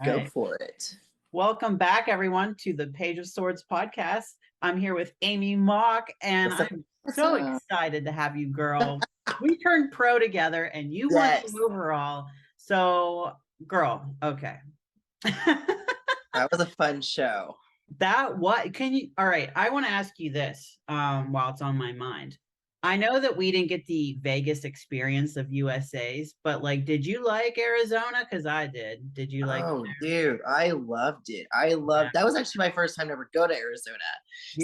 All Go right. for it. Welcome back, everyone, to the Page of Swords podcast. I'm here with Amie Mock, and What's up? I'm What's so up? excited to have you, girl. We turned pro together, and you won Yes. the overall. So, girl, okay. That was a fun show. All right, I want to ask you this while it's on my mind. I know that we didn't get the Vegas experience of USA's, but like, did you like Arizona? Because I did. Did you like? Oh, dude, I loved it. That was actually my first time to ever go to Arizona.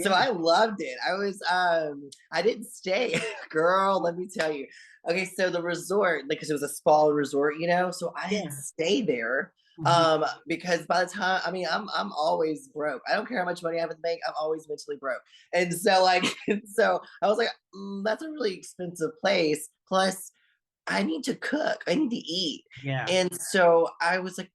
So Yeah. I loved it. I didn't stay. Girl, let me tell you. Okay, so the resort, like, because it was a spa resort, so I didn't stay there. Because by the time, I'm always broke. I don't care how much money I have in the bank, I'm always mentally broke. And so so I was like, that's a really expensive place. Plus, I need to cook. I need to eat. Yeah. And so I was like,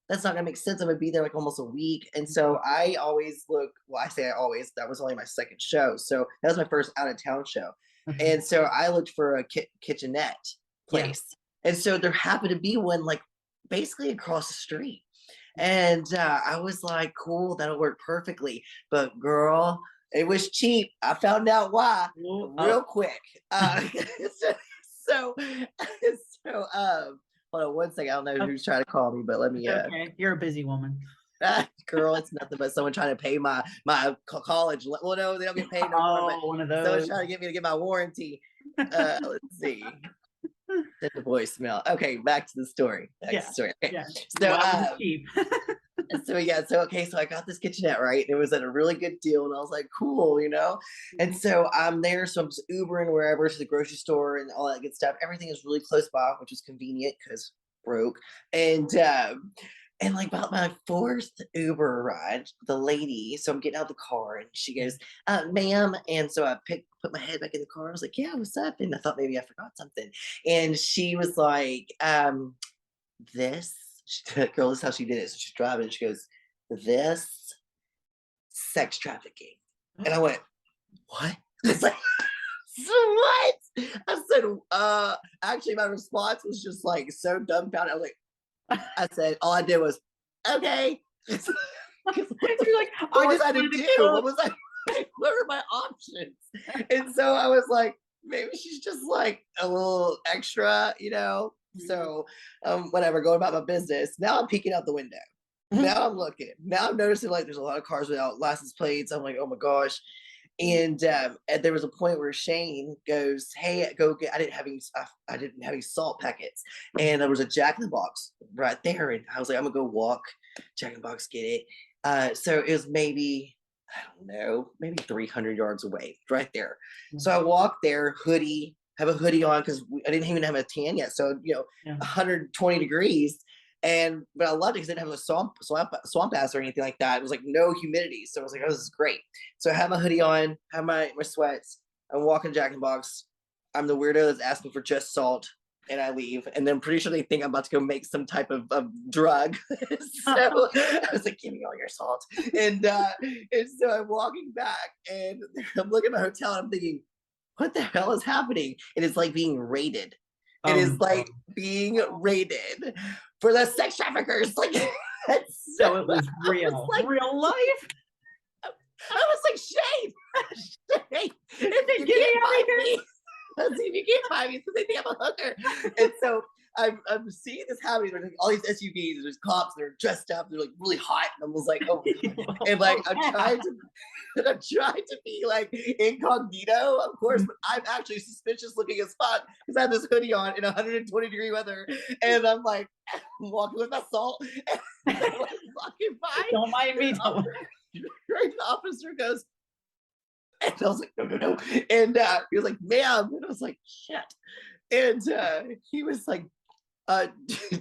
that's not gonna make sense. I'm gonna be there like almost a week. And so I always that was only my second show. So that was my first out of town show. And so I looked for a kitchenette place. And so there happened to be one like basically across the street. And I was like, cool, that'll work perfectly. But girl, it was cheap. I found out why real quick. So, hold on one second. I don't know who's trying to call me, but let me. Okay, you're a busy woman. Girl, it's nothing but someone trying to pay my college. Well, no, they don't get paid no more. But one of those. someone's trying to get me to get my warranty. Let's see. Send the voicemail. Okay, back to the story. Okay. So, cheap. So I got this kitchenette, right? It was at a really good deal, and I was like, cool, And so I'm there, so I'm just Ubering wherever to the grocery store and all that good stuff. Everything is really close by, which is convenient because broke. And like about my fourth Uber ride, the lady, so I'm getting out of the car and she goes, ma'am. And so I put my head back in the car. I was like, yeah, what's up? And I thought maybe I forgot something. And she was like, girl, this is how she did it. So she's driving and she goes, this sex trafficking. And I went, what? It's like, what? I said, actually my response was just like so dumbfounded. I was like, I said, all I did was, okay. You're like, what was I to do? What were my options? And so I was like, maybe she's just like a little extra, So whatever, going about my business. Now I'm peeking out the window. Now I'm looking. Now I'm noticing like there's a lot of cars without license plates. I'm like, oh my gosh. And there was a point where Shane goes, hey, go get, I didn't have any salt packets. And there was a Jack in the Box right there. And I was like, I'm gonna go walk Jack in the Box, get it. So it was maybe, I don't know, maybe 300 yards away right there. So I walked there, have a hoodie on because I didn't even have a tan yet. So, 120 degrees. But I loved it because I didn't have a swamp ass or anything like that. It was like no humidity. So I was like, oh, this is great. So I have my hoodie on, have my sweats. I'm walking Jack in the Box. I'm the weirdo that's asking for just salt. And I leave. And then I'm pretty sure they think I'm about to go make some type of drug. So I was like, give me all your salt. And so I'm walking back and I'm looking at my hotel and I'm thinking, what the hell is happening? And it's like being raided. It is like being raided for the sex traffickers. Like, so it was real life. I was like, Shane, if you can't find me, if you can't find me, so they think I'm a hooker. And so I'm seeing this happening. There's like all these SUVs, there's cops, they're dressed up, they're like really hot. And I was like, oh, and like I'm trying to be like incognito, of course, but I'm actually suspicious looking as fuck because I have this hoodie on in 120-degree weather, and I'm like walking with my salt, and I'm like, walking by. Don't mind me. The officer goes, and I was like, no. And he was like, ma'am. And I was like, shit. And he was like,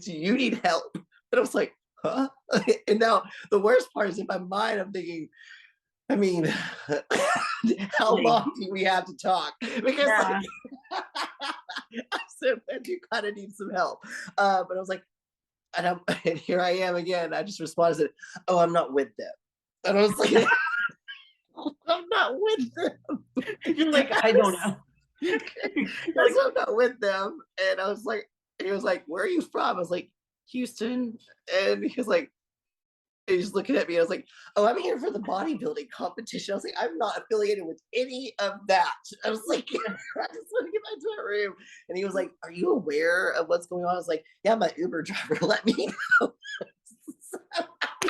do you need help? And I was like, huh? And now the worst part is in my mind, I'm thinking, I mean, how long do we have to talk? Because I said, I do kind of need some help. But I was like, and here I am again. I just responded, said, oh, I'm not with them. And I was like, I'm not with them. You're like, I don't know. I'm not with them. And I was like, he was like, where are you from? I was like, Houston, and he was like, he's looking at me. I was like, oh, I'm here for the bodybuilding competition. I was like, I'm not affiliated with any of that. I was like, I just want to get back to my room. And he was like, are you aware of what's going on? I was like, yeah, my Uber driver let me know.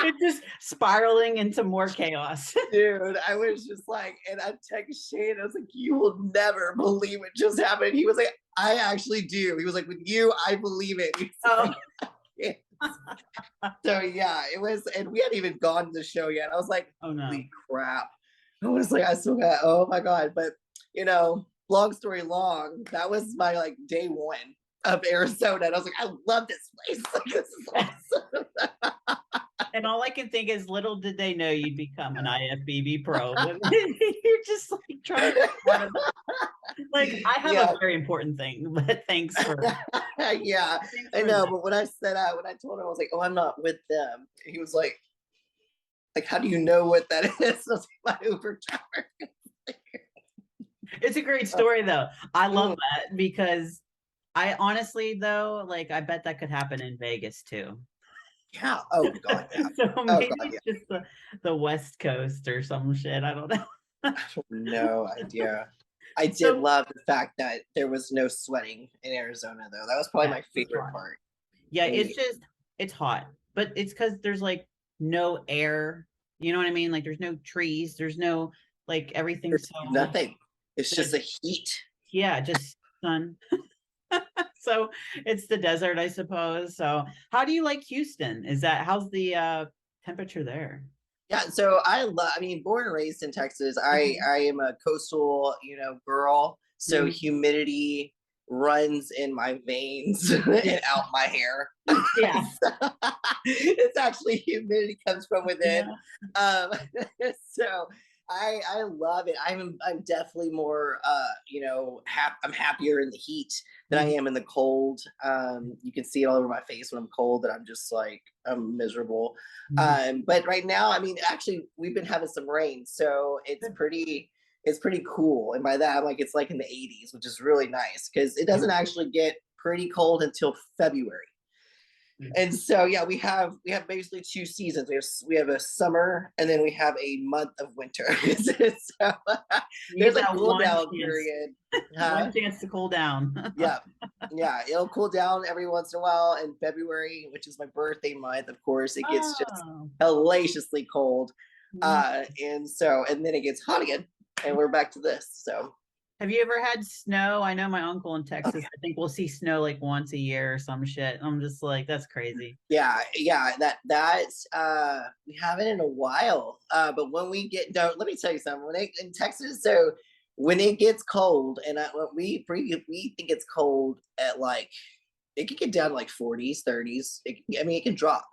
It's just spiraling into more chaos. Dude, I was just like, and I texted Shane, I was like, you will never believe what just happened. He was like, I actually do. He was like, with you, I believe it. Oh. Like, so yeah, it was, and we hadn't even gone to the show yet. I was like, Oh no. holy crap. I was like, I still got, oh my God. But long story long, that was my like day one of Arizona. And I was like, I love this place. Like, this is awesome. And all I can think is, little did they know you'd become an IFBB pro. You're just like trying to like, I have a very important thing, but thanks for yeah, I know. But when I told him, I was like, oh, I'm not with them. He was like, how do you know what that is? I was like, my Uber driver. It's a great story though. I love that, because I honestly though, like, I bet that could happen in Vegas too. Yeah. Oh God. Yeah. So maybe God, yeah. just the West Coast or some shit. I don't know. I have no idea. I did love the fact that there was no sweating in Arizona though. That was probably my favorite part. Yeah, it's hot, but it's because there's like no air. You know what I mean? Like, there's no trees. There's no, like, everything's so nothing. It's just a heat. Yeah, just sun. So it's the desert, I suppose. So how do you like Houston? How's the temperature there? Yeah, so I mean, born and raised in Texas. I am a coastal, girl. So humidity runs in my veins and out my hair. Yeah. It's actually humidity comes from within. Yeah. So I love it. I'm definitely more I'm happier in the heat than I am in the cold. You can see it all over my face when I'm cold that I'm just like, I'm miserable. But right now, I mean, actually we've been having some rain, so it's pretty cool. And by that, I'm like, it's like in the 80s, which is really nice because it doesn't actually get pretty cold until February. And so yeah, we have basically two seasons. We have a summer, and then we have a month of winter. So there's a cool down period. One chance to cool down. Yeah, it'll cool down every once in a while. In February, which is my birthday month, of course, it gets just hellaciously cold. And then it gets hot again, and we're back to this. So. Have you ever had snow? I know my uncle in Texas, I think we'll see snow like once a year or some shit. I'm just like, that's crazy. Yeah, that's we haven't in a while. But when we get down, let me tell you something. In Texas, so when it gets cold, and we think it's cold at like, it could get down to like 40s, 30s. It can drop.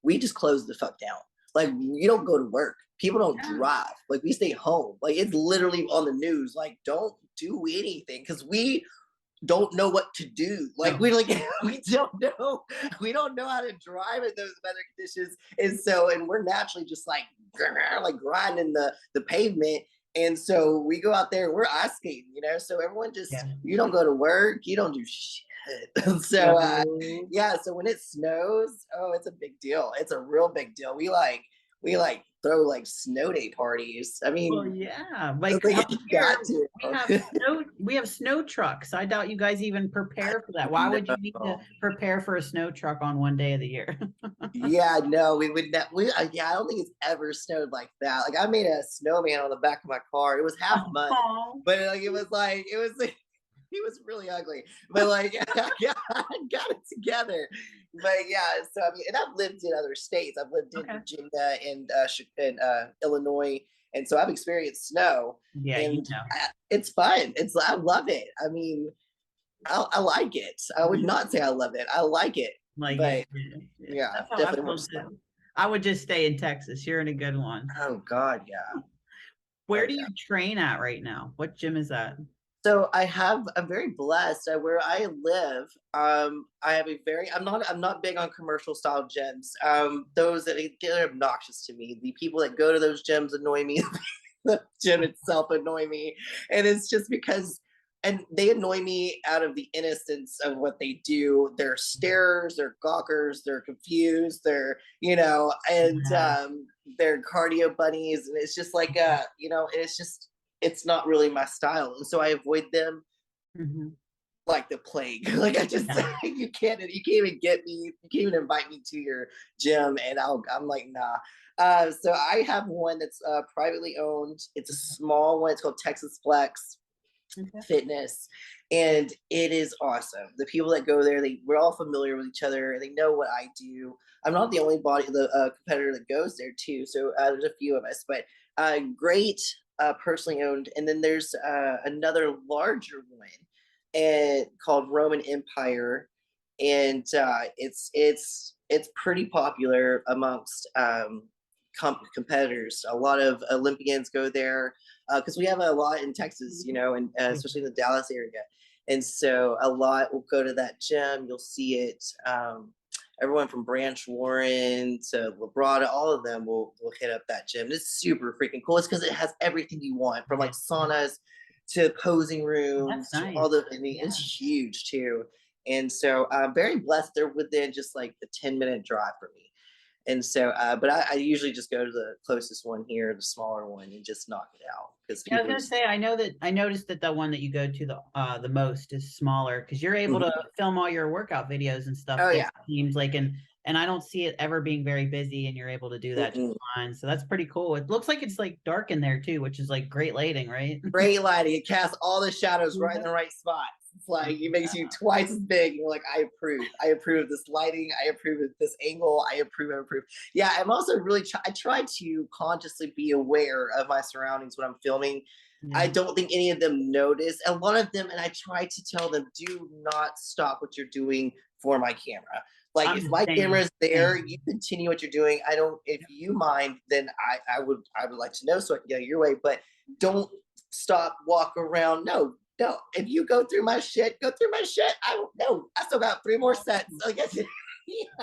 We just close the fuck down. Like, you don't go to work. People don't drive. Like, we stay home. Like, it's literally on the news. Like, don't do anything because we don't know what to do. Like, we don't know. We don't know how to drive in those weather conditions. And we're naturally just like grinding the pavement. And so we go out there, we're ice skating, so everyone just, you don't go to work, you don't do shit. So so when it snows, it's a big deal. It's a real big deal. We throw like snow day parties. I mean, like we have snow trucks. I doubt you guys even prepare for that. Why would you need to prepare for a snow truck on one day of the year? No, we would not. I don't think it's ever snowed like that. Like, I made a snowman on the back of my car. It was half mud, but it was really ugly, but like I got it together. But so I mean, and I've lived in other states. I've lived in Virginia and Illinois, and so I've experienced snow. It's fun. I love it. I mean, I like it. I would not say I love it. I like it. Definitely. I would just stay in Texas. You're in a good one. Oh God, yeah. Where do you train at right now? What gym is that? So I'm very blessed where I live. I have I'm not big on commercial style gyms. Those that get obnoxious to me. The people that go to those gyms annoy me. The gym itself annoy me. And it's just because and they annoy me out of the innocence of what they do. They're starers, they're gawkers, they're confused, they're, and Yeah. they're cardio bunnies. And it's just like, it's not really my style. And so I avoid them Mhm. like the plague. Like I just, Yeah. you can't even get me, you can't even invite me to your gym. And I'm like, nah. So I have one that's privately owned. It's a small one. It's called Texas Flex Okay. Fitness, and it is awesome. The people that go there, we're all familiar with each other, and they know what I do. I'm not the only competitor that goes there too. So there's a few of us, but great, personally owned. And then there's another larger one, and called Roman Empire, and it's pretty popular amongst competitors. A lot of Olympians go there because we have a lot in Texas, and especially in the Dallas area. And so a lot will go to that gym. You'll see it. Everyone from Branch Warren to Labrada, all of them will hit up that gym. It's super freaking cool. It's because it has everything you want, from like saunas to posing rooms That's to nice. all the. I mean, Yeah. it's huge too. And so I'm very blessed. They're within just like a 10-minute drive for me. And so, but I usually just go to the closest one here, the smaller one, and just knock it out because Yeah, I was people gonna just. say, I noticed that the one that you go to the most is smaller because you're able to Mhm. film all your workout videos and stuff Oh there, yeah. it seems like, and I don't see it ever being very busy, and you're able to do that just Mm-mm. fine. So that's pretty cool. It looks like it's like dark in there too, which is like great lighting, right? Great lighting. It casts all the shadows right in Yeah. the right spots. It's like it makes you twice as big. You're like, I approve. I approve of this lighting. I approve of this angle. I approve. I approve. Yeah, I'm also really. I try to consciously be aware of my surroundings when I'm filming. I Yeah. don't think any of them notice. A lot of them, and I try to tell them, do not stop what you're doing for my camera. Like I'm if the my camera same. is there, you Same. continue what you're doing. I don't. If you mind, then I would like to know so I can get your way. But don't stop, walk around. No, no. If you go through my shit, go through my shit. I don't know. I still got 3 more sets. So I guess I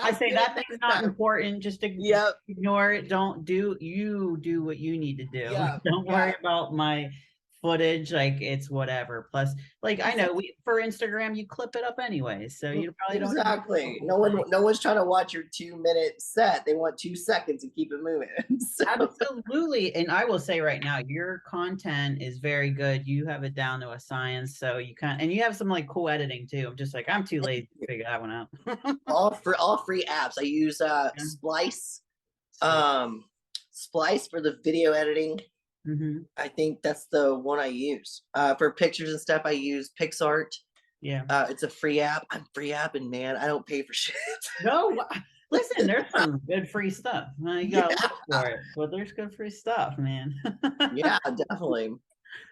I'm say good that thing's next not time. important. Just Yep. ignore it. Don't do do what you need to do. Yeah. Don't Yeah. worry about my footage. Like it's whatever. Plus, like I know Exactly. for Instagram you clip it up anyway, so you probably don't even see the Exactly. whole No one, thing. no one's trying to watch your 2-minute set. They want 2 seconds and keep it moving. So Absolutely. And I will say right now, your content is very good. You have it down to a science. So you and you have some like cool editing too. I'm just like, I'm too lazy to figure that one out. all free apps. I use Yeah. Splice, So, Splice for the video editing. mhm. I think that's the one I use. For pictures and stuff, I use PixArt. Yeah. It's a free app. I'm free apping, man. I don't pay for shit. No, listen, there's some good free stuff. You gotta Yeah, look for it, but there's good free stuff, man. yeah, definitely.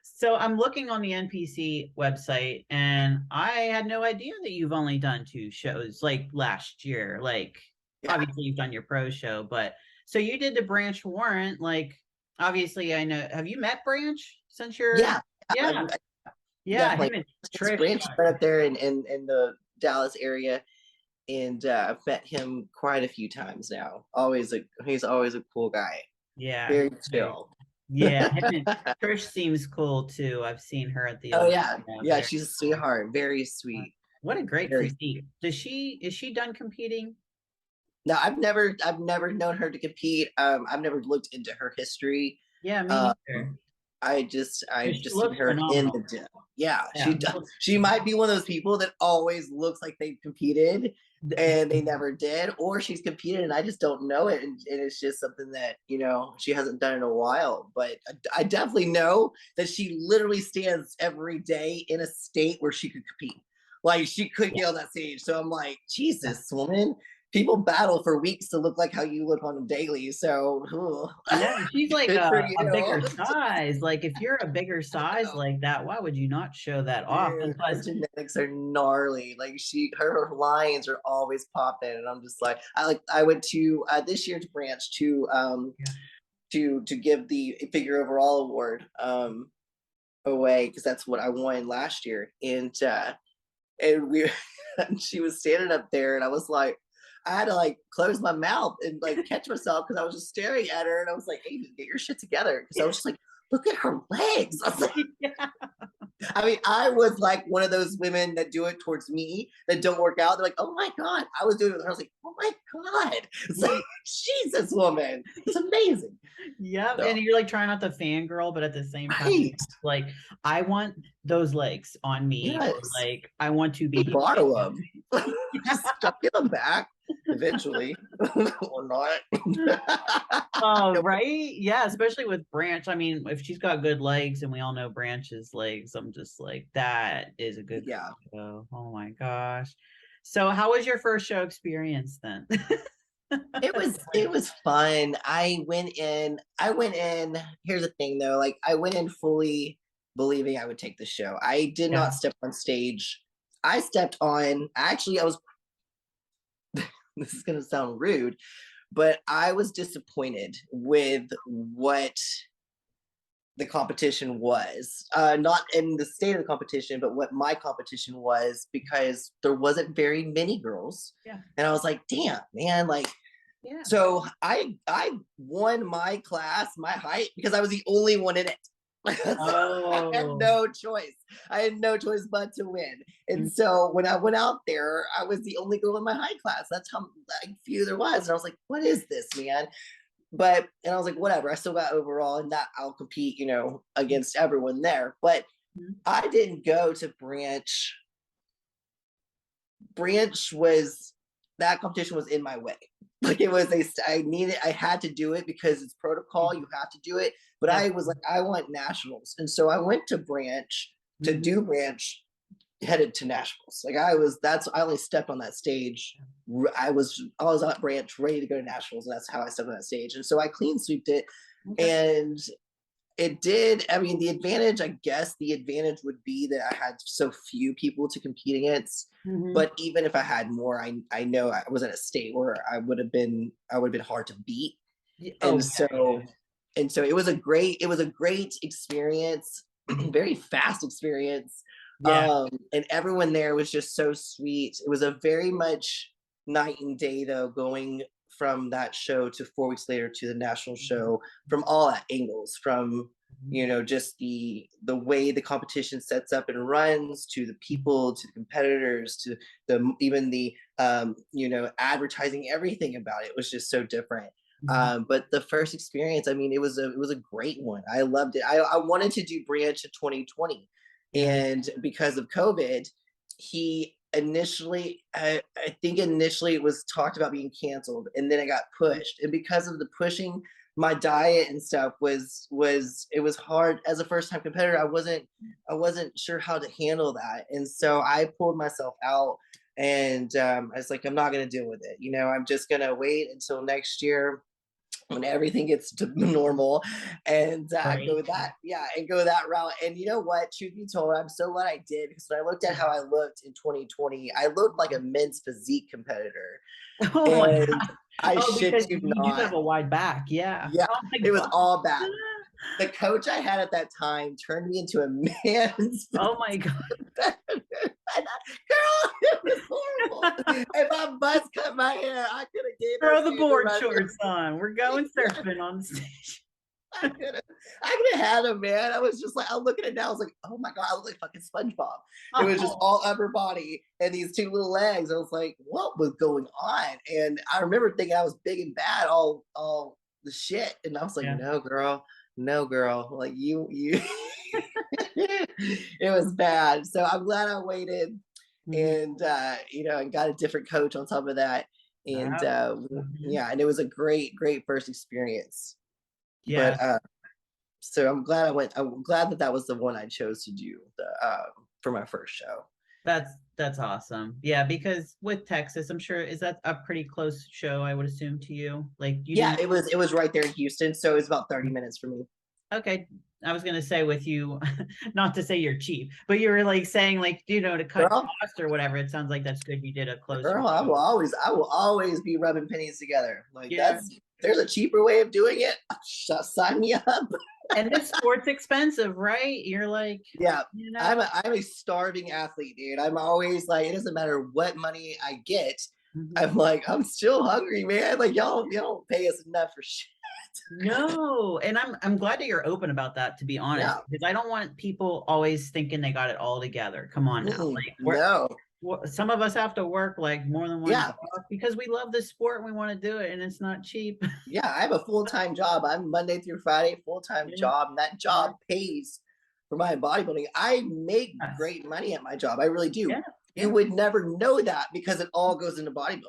So I'm looking on the NPC website, and I had no idea that you've only done 2 shows like last year. Like, Yeah, obviously, you've done your pro show, but so you did the Branch Warrant. Like, obviously, I know. Have you met Branch since you're? yeah, Yeah, yeah. definitely. Him and This Trish. branch is right up there in the Dallas area, and I've met him quite a few times now. He's always a cool guy. Yeah, Very chill. yeah. Him and Trish seems cool too. I've seen her at the Oh Olympia yeah, out yeah. there. She's a sweetheart. Very sweet. What a great Very. physique. Is she done competing? No, I've never known her to compete. I've never looked into her history. Yeah, me Um, neither. I've just She seen looks her in phenomenal. the gym. Yeah, Yeah. she does. She might be one of those people that always looks like they've competed and they never did, or she's competed and I just don't know it, and it's just something that she hasn't done in a while. But I definitely know that she literally stands every day in a state where she could compete. Like she could Yeah. get on that stage. So I'm like, Jesus, woman. People battle for weeks to look like how you look on a daily. So Yeah, she's like good for a bigger you. size. Like if you're a bigger I size know. like that, why would you not show that off? And Dude, her plus, genetics are gnarly. Like her lines are always popping, and I'm just like, I went to this year's branch yeah. to give the figure overall award away because that's what I won last year, and we and she was standing up there, and I was like. I had to like close my mouth and like catch myself because I was just staring at her and I was like, hey, get your shit together. Because I was just like, look at her legs. I was like, Yeah. I mean, I was like one of those women that do it towards me that don't work out. They're like, oh my God. I was doing it with her. I was like, oh my God. It's like, Jesus, woman. It's amazing. Yep. So, And you're like trying not to fangirl, but at the same time, right. like, I want those legs on me, or Yes. like, I want to We be. borrow them. Just get them back eventually. Or not. Oh, right. Yeah. Especially with Branch. I mean, if she's got good legs, and we all know Branch's legs, I'm just like, that is a good Yeah. show. Oh my gosh. So, how was your first show experience then? It was fun. I went in, here's the thing though, like I went in fully believing I would take the show. I did Yeah. not step on stage. I stepped on, actually I was, this is gonna sound rude, but I was disappointed with what the competition was. Not in the state of the competition, but what my competition was, because there wasn't very many girls. Yeah. And I was like, damn, man, like, Yeah. so I won my class, my height, because I was the only one in it. I had Oh. no choice. I had no choice but to win. And Mm. so when I went out there, I was the only girl in my height class. That's how like, few there was. And I was like, what is this, man? And I was like, whatever. I still got overall, and that I'll compete, against everyone there. But Mhm. I didn't go to Branch. Branch was that competition was in my way. Like it was I had to do it because it's protocol. You have to do it. But Yeah. I was like, I want nationals. And so I went to Branch to Mhm. do Branch, headed to nationals. Like I only stepped on that stage. I was at Branch ready to go to nationals, and that's how I stepped on that stage. And so I clean sweeped it. Okay. And it did. I mean, the advantage would be that I had so few people to compete against. Mhm. But even if I had more, I know I was in a state where I would have been hard to beat. Oh, And yeah. so it was a great experience, very fast experience. Yeah. And everyone there was just so sweet. It was a very much night and day though, going from that show to 4 weeks later to the national show, from all angles, from just the way the competition sets up and runs, to the people, to the competitors, to even the advertising. Everything about it was just so different. Mhm. But the first experience, I mean, it was a great one. I loved it. I wanted to do Branch in 2020, Yeah. and because of COVID, he initially, I think initially it was talked about being canceled, and then it got pushed. And because of the pushing, my diet and stuff it was hard as a first time competitor. I wasn't sure how to handle that, and so I pulled myself out. And I was like, I'm not going to deal with it. I'm just going to wait until next year when everything gets to normal, and Right. go that route. And you know what? Truth be told, I'm so glad I did, because when I looked at how I looked in 2020, I looked like a men's physique competitor, Oh my and god. I Oh, shit because you you do not. have a wide back. Yeah. Yeah, Oh my it was god. all back. The coach I had at that time turned me into a man's Oh my god. competitor. Girl, it was horrible. If I buzz cut my hair, I could have gave her Throw the Sandra board my shorts on. We're going surfing on stage. I could have had him, man. I was just like, I'm looking at it now. I was like, oh my god, I look like fucking SpongeBob. It was just Oh, all upper body and these two little legs. I was like, what was going on? And I remember thinking I was big and bad, all the shit. And I was like, yeah. no, girl, like you. It was bad. So I'm glad I waited, Mhm. and and got a different coach on top of that. And Yep. Mhm. yeah, and it was a great first experience. Yeah. But so I'm glad I went. I'm glad that was the one I chose to do for my first show. That's awesome. Yeah, because with Texas, I'm sure, is that a pretty close show, I would assume, to you? Like, you Yeah, didn't. it was right there in Houston, so it was about 30 minutes for me. Okay. I was gonna say with you, not to say you're cheap, but you were like saying, like, to cut Girl, costs or whatever. It sounds like that's good. You did a closer girl, show. I will always be rubbing pennies together. Like Yeah. there's a cheaper way of doing it. Sign me up. And this sport's expensive, right? You're like, Yeah, you know. I'm a starving athlete, dude. I'm always like, it doesn't matter what money I get. Mhm. I'm like, I'm still hungry, man. Like y'all don't pay us enough for shit. No, and I'm glad that you're open about that, to be honest, Yeah. because I don't want people always thinking they got it all together. Come on now. Like No. some of us have to work like more than one Yeah. job because we love this sport and we want to do it and it's not cheap. Yeah. I have a full-time job. I'm Monday through Friday, full-time Yeah. job. And that job pays for my bodybuilding. I make Yes. great money at my job. I really do. Yeah. You would never know that because it all goes into bodybuilding.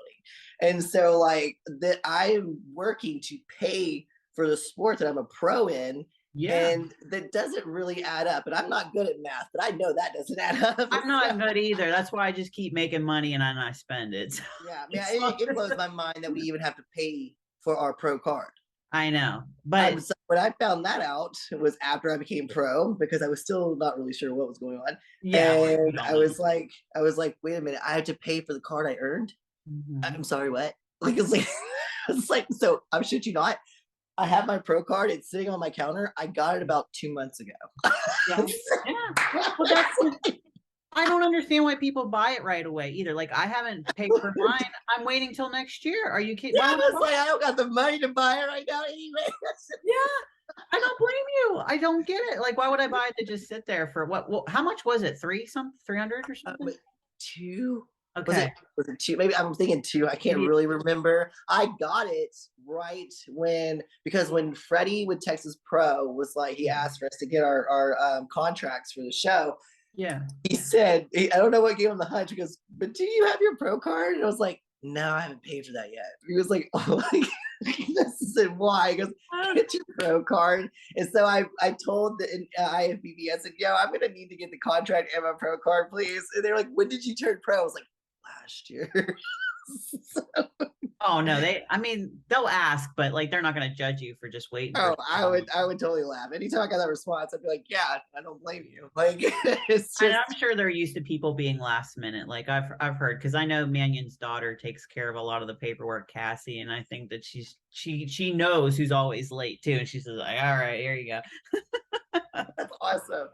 And so like that I'm working to pay for the sport that I'm a pro in. Yeah. And that doesn't really add up. And I'm not good at math, but I know that doesn't add up. I'm not good either. That's why I just keep making money and I spend it. So Yeah, man, it blows my mind that we even have to pay for our pro card. I know, but So when I found that out, it was after I became pro because I was still not really sure what was going on. yeah, And I was like, wait a minute, I have to pay for the card I earned. Mhm. I'm sorry, what? Like it's like so. I'm shit you not. I have my pro card. It's sitting on my counter. I got it about 2 months ago. Yeah. Yeah. Well, I don't understand why people buy it right away either. Like I haven't paid for mine. I'm waiting till next year. Are you kidding? Yeah, I was like, I don't got the money to buy it right now anyway. Yeah, I don't blame you. I don't get it. Like, why would I buy it to just sit there for what? Well, how much was it? 300 or something? Two. Okay. Was it two? Maybe I'm thinking two. I can't Maybe. really remember. I got it right because when Freddie with Texas Pro was like, he asked for us to get our contracts for the show. Yeah. He said, I don't know what gave him the hunch. He goes, but do you have your pro card? And I was like, no, I haven't paid for that yet. He was like, oh, this is why. He goes, get your pro card. And so I told the IFBB, I said, yo, I'm going to need to get the contract and my pro card, please. And they're like, when did you turn pro? I was like, last year. So, Oh no, I mean, they'll ask, but like they're not going to judge you for just waiting. oh, I would totally laugh. Anytime I got that response, I'd be like, yeah, I don't blame you. Like, it's And just, I'm sure they're used to people being last minute. Like I've heard, because I know Mannion's daughter takes care of a lot of the paperwork, Cassie, and I think that she knows who's always late too, and she's like, all right, here you go. that's awesome.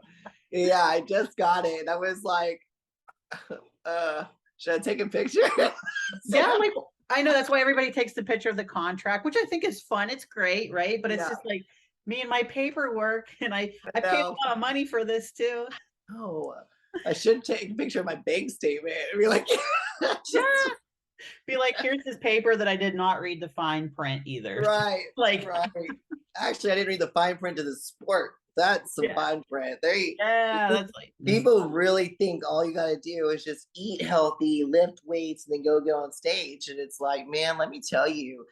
Yeah, I just got it. And I was like, should I take a picture? Yeah, like I know that's why everybody takes the picture of the contract, which I think is fun. It's great, right? But it's Yeah. just like me and my paperwork, and I paid a know. lot of money for this too. Oh, I should take a picture of my bank statement and be like, Yeah. Be like, here's this paper that I did not read the fine print either. right, Like, right. Actually, I didn't read the fine print of the sport. That's some yeah, fine print. that's like People really think all you got to do is just eat healthy, lift weights, and then go get on stage. And it's like, man, let me tell you,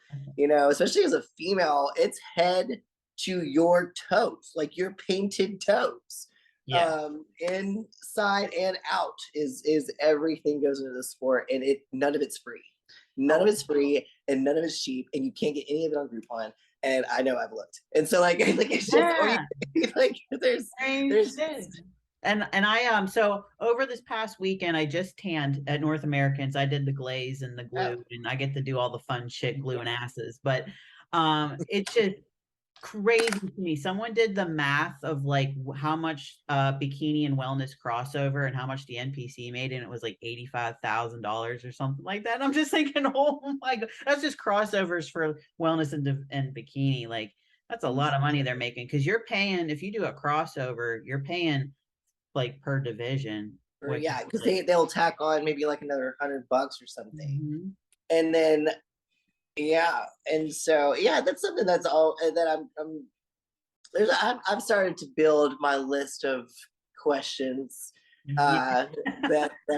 especially as a female, it's head to your toes, like your painted toes. yeah. Inside and out is everything goes into the sport, and none of it's free. None of it's free, and none of it's cheap, and you can't get any of it on Groupon. And I know I've looked, and so like it's just like there's and I so over this past weekend I just tanned at North Americans. I did the glaze and the glue, and I get to do all the fun shit gluing asses. But it's just crazy to me. Someone did the math of like how much bikini and wellness crossover and how much the NPC made, and it was like $85,000 or something like that. And I'm just thinking, oh my god, that's just crossovers for wellness and bikini. Like that's a lot of money they're making, because you're paying, if you do a crossover, you're paying like per division. Yeah, because they'll tack on maybe like another $100 or something, Mm-hmm. and then yeah, and so yeah, that's something that's all that I've started to build my list of questions that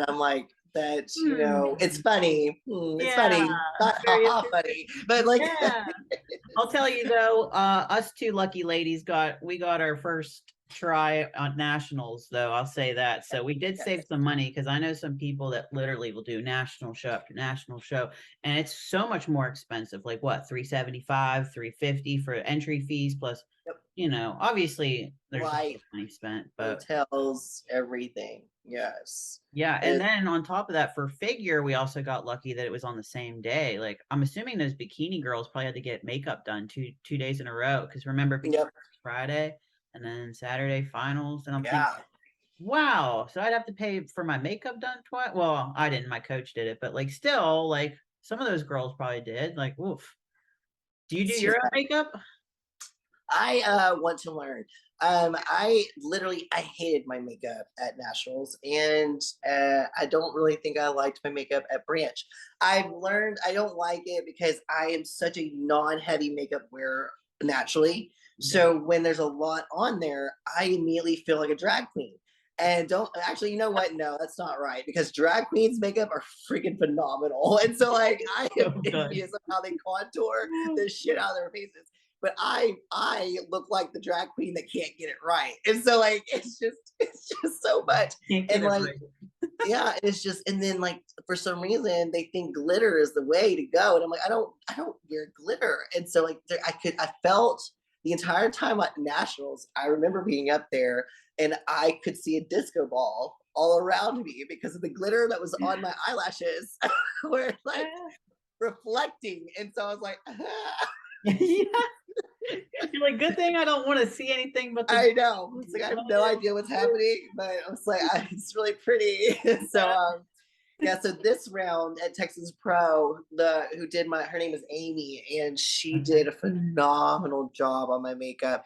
I'm like that it's funny, it's funny, not funny, but like I'll tell you though, us two lucky ladies got our first try on nationals though, I'll say that. So we did save some money, because I know some people that literally will do national show after national show, and it's so much more expensive, like what, 375, 350 for entry fees, plus obviously there's money spent, but hotels, everything. Yes. Yeah, and then on top of that, for figure, we also got lucky that it was on the same day. Like I'm assuming those bikini girls probably had to get makeup done two days in a row, because remember, Friday and then Saturday finals, and I'm thinking, wow, so I'd have to pay for my makeup done twice. Well, I didn't, my coach did it, but like still, like some of those girls probably did. Like, oof. Do you do your own makeup? I want to learn. I hated my makeup at nationals, and I don't really think I liked my makeup at Branch. I've learned I don't like it because I am such a non-heavy makeup wearer naturally. Yeah. So when there's a lot on there, I immediately feel like a drag queen. And don't actually, you know what? No, that's not right, because drag queens makeup are freaking phenomenal. And so like I So am good. envious of how they contour the shit out of their faces. But I look like the drag queen that can't get it right. And so like it's just so much. Can't get And it like right. yeah, it's just, and then like for some reason they think glitter is the way to go. And I'm like, I don't wear glitter. And so like I felt the entire time at nationals, I remember being up there and I could see a disco ball all around me because of the glitter that was on my eyelashes were like reflecting. And so I was like, Yeah. You're like, good thing I don't want to see anything but the I know. It's like I have no idea what's happening, but I was like, it's really pretty. So yeah, so this round at Texas Pro, the who did my her name is Amie, and she did a phenomenal job on my makeup.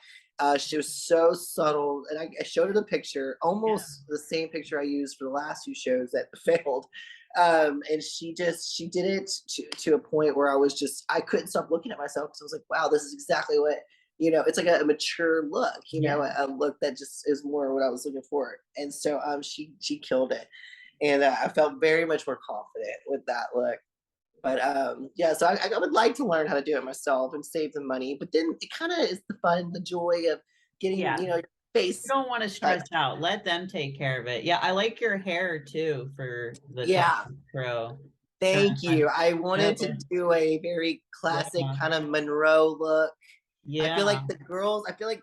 She was so subtle, and I showed her the picture, Yeah. almost the same picture I used for the last few shows that failed. And she did it to a point where I couldn't stop looking at myself because I was like, wow, this is exactly what it's like a mature look, Yeah. a look that just is more what I was looking for. And so she killed it, and I felt very much more confident with that look. But yeah, so I would like to learn how to do it myself and save the money. But then it kind of is the fun, the joy of getting Yeah. your You face. don't want to Uh, stress out. Let them take care of it. Yeah, I like your hair too for the yeah, Texas Pro. Kind thank of you. I kind wanted of to do a very classic yeah. kind of Monroe look. Yeah. I feel like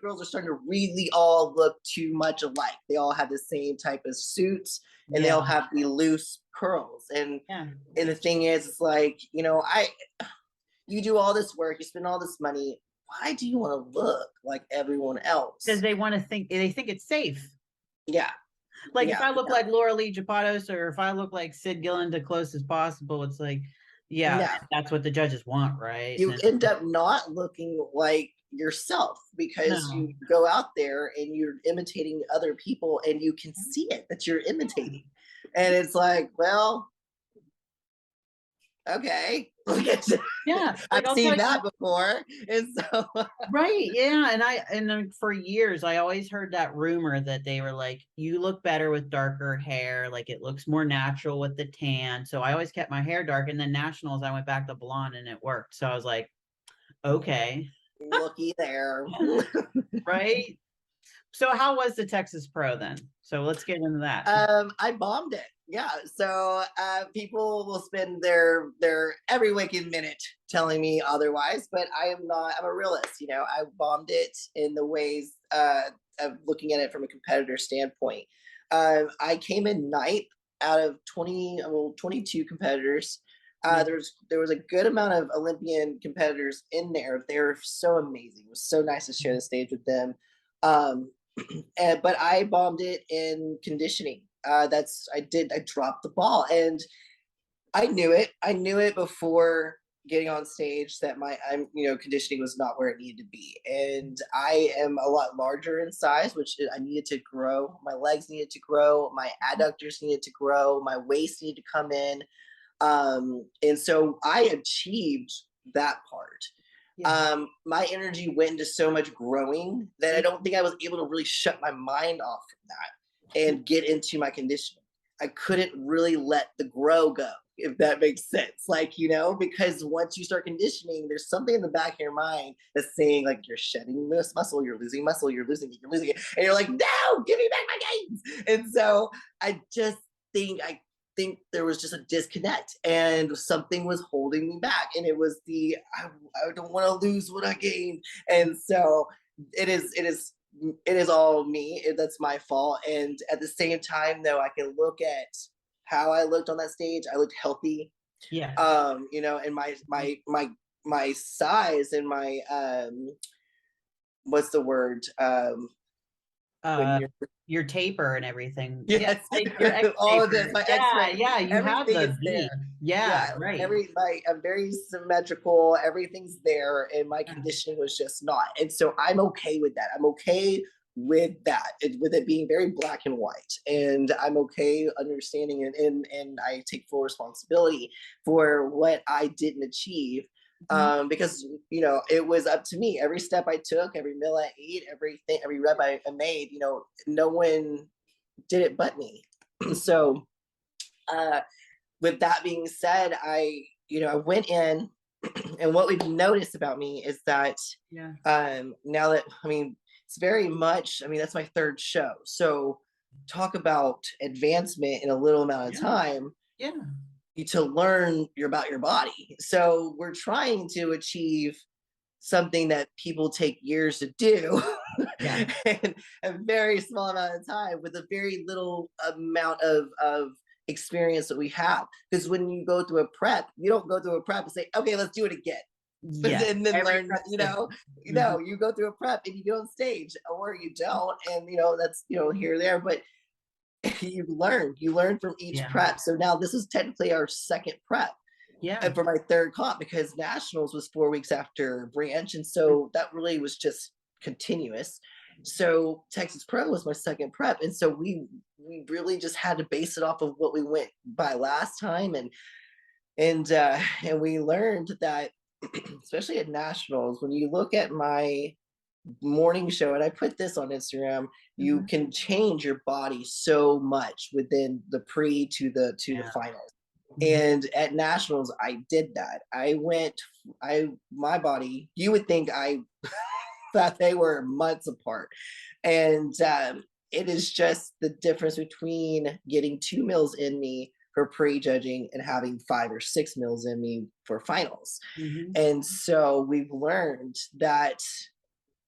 girls are starting to really all look too much alike. They all have the same type of suits, and they Yeah. all have the loose curls. Yeah. And the thing is, it's like, you do all this work, you spend all this money. Why do you want to look like everyone Because else? they think it's safe. Yeah, Like if yeah, I look yeah. like Laura Lee Japados or if I look like Sid Gillen to close as possible, it's like, yeah, No, that's what the judges want, right? you And end up not looking like yourself because no. you go out there and you're imitating other people and you can see it that you're imitating. And it's like, well, okay. Yeah. Like I've I'll tell seen you. that before. And so Right. Yeah. And then for years, I always heard that rumor that they were like, you look better with darker hair. Like it looks more natural with the tan. So I always kept my hair dark. And then nationals, I went back to blonde and it worked. So I was like, okay. looky there. Right. So how was the Texas Pro then? So let's get into that. I bombed it. Yeah. So people will spend their every waking minute telling me otherwise, but I am not. I'm a realist. I bombed it in the ways of looking at it from a competitor standpoint. I came in ninth out of 22 competitors. Yeah. There was a good amount of Olympian competitors in there. They were so amazing. It was so nice to share the stage with them. Um, but I bombed it in conditioning. I dropped the ball, and I knew it. I knew it before getting on stage that conditioning was not where it needed to be. And I am a lot larger in size, which I needed to grow. My legs needed to grow. My adductors needed to grow. My waist needed to come in. And so I achieved that part. Yeah. My energy went into so much growing that I don't think I was able to really shut my mind off from that and get into my conditioning. I couldn't really let the grow go, if that makes sense. Because once you start conditioning, there's something in the back of your mind that's saying, like, you're shedding this muscle, you're losing muscle, you're losing it, you're losing it. And you're like, no, give me back my gains. And so I think there was just a disconnect and something was holding me back, and it was I don't want to lose what I gained. And so it is all me. That's my fault. And at the same time, though, I can look at how I looked on that stage. I looked healthy. Yeah. And my size and my what's the word, when uh you're your taper and everything. Yeah, yes, like your X all of this, taper. my Yeah, X-ray, yeah, you have everything the is V. there. Yeah, Yeah, right. I'm very symmetrical, everything's there, and my Yeah. conditioning was just not. And so I'm okay with that. I'm okay with that, with it being very black and white. And I'm okay understanding it, and I take full responsibility for what I didn't achieve. Mhm. Because it was up to me. Every step I took, every meal I ate, everything, every rep I made, no one did it but me. So uh, with that being said, I went in, and what we've noticed about me is that Yeah. now that, I mean, it's very much, I mean, that's my third show. So talk about advancement in a little amount of Yeah. time, Yeah. to learn about your body. So we're trying to achieve something that people take years to do Yeah. in a very small amount of time with a very little amount of experience that we have. Because when you go through a prep, you don't go through a prep and say, okay, let's do it again. Yeah. And then Every learn, prep's different. Mhm. you go through a prep and you get on stage, or you don't. And, that's, here or there. But you learn from each Yeah. prep. So now this is technically our second prep, Yeah. and for my third comp, because nationals was 4 weeks after branch, and so that really was just continuous. So Texas Pro was my second prep, and so we really just had to base it off of what we went by last time. And we learned that especially at nationals, when you look at my morning show, and I put this on Instagram, you Mhm. can change your body so much within the pre to the Yeah. finals. Mhm. And at nationals, I did that. My body, you would think I that they were months apart. And it is just the difference between getting 2 meals in me for pre-judging and having 5 or 6 meals in me for finals. Mhm. And so we've learned that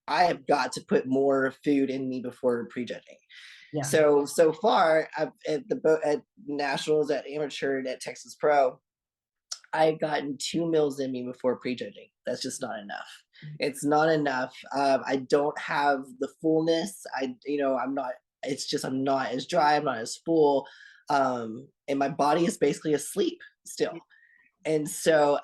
I have got to put more food in me before prejudging. Yeah. So far, at nationals, at amateur, and at Texas Pro, I've gotten 2 meals in me before prejudging. That's just not enough. It's not enough. I don't have the fullness. I'm not. It's just I'm not as dry. I'm not as full, and my body is basically asleep still. And so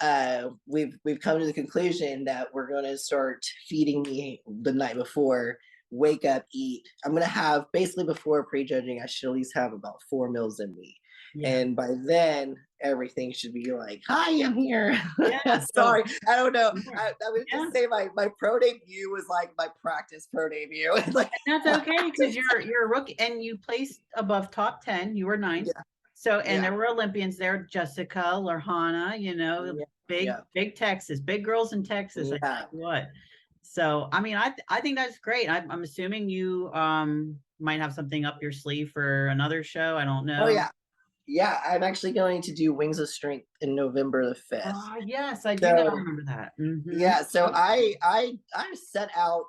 we've come to the conclusion that we're going to start feeding me the night before, wake up, eat. I'm going to have basically before prejudging, I should at least have about 4 meals in me. Yeah. And by then, everything should be like, hi, I'm here. Yeah. So Sorry, I don't know. yeah. I would Yeah. just say my pro debut was like my practice pro debut. Like, And that's okay because you're a rookie and you placed above top 10. You were ninth. yeah, So and yeah, there were Olympians there, Jessica, Lorhana, yeah, big, yeah, big Texas, big girls in Texas, I tell yeah. you what. So I mean, I think that's great. I'm assuming you might have something up your sleeve for another show. I don't Oh, know. yeah. Yeah, I'm actually going to do Wings of Strength in November the 5th. Ah, yes, I do now So remember that. Hmm. yeah, so I set out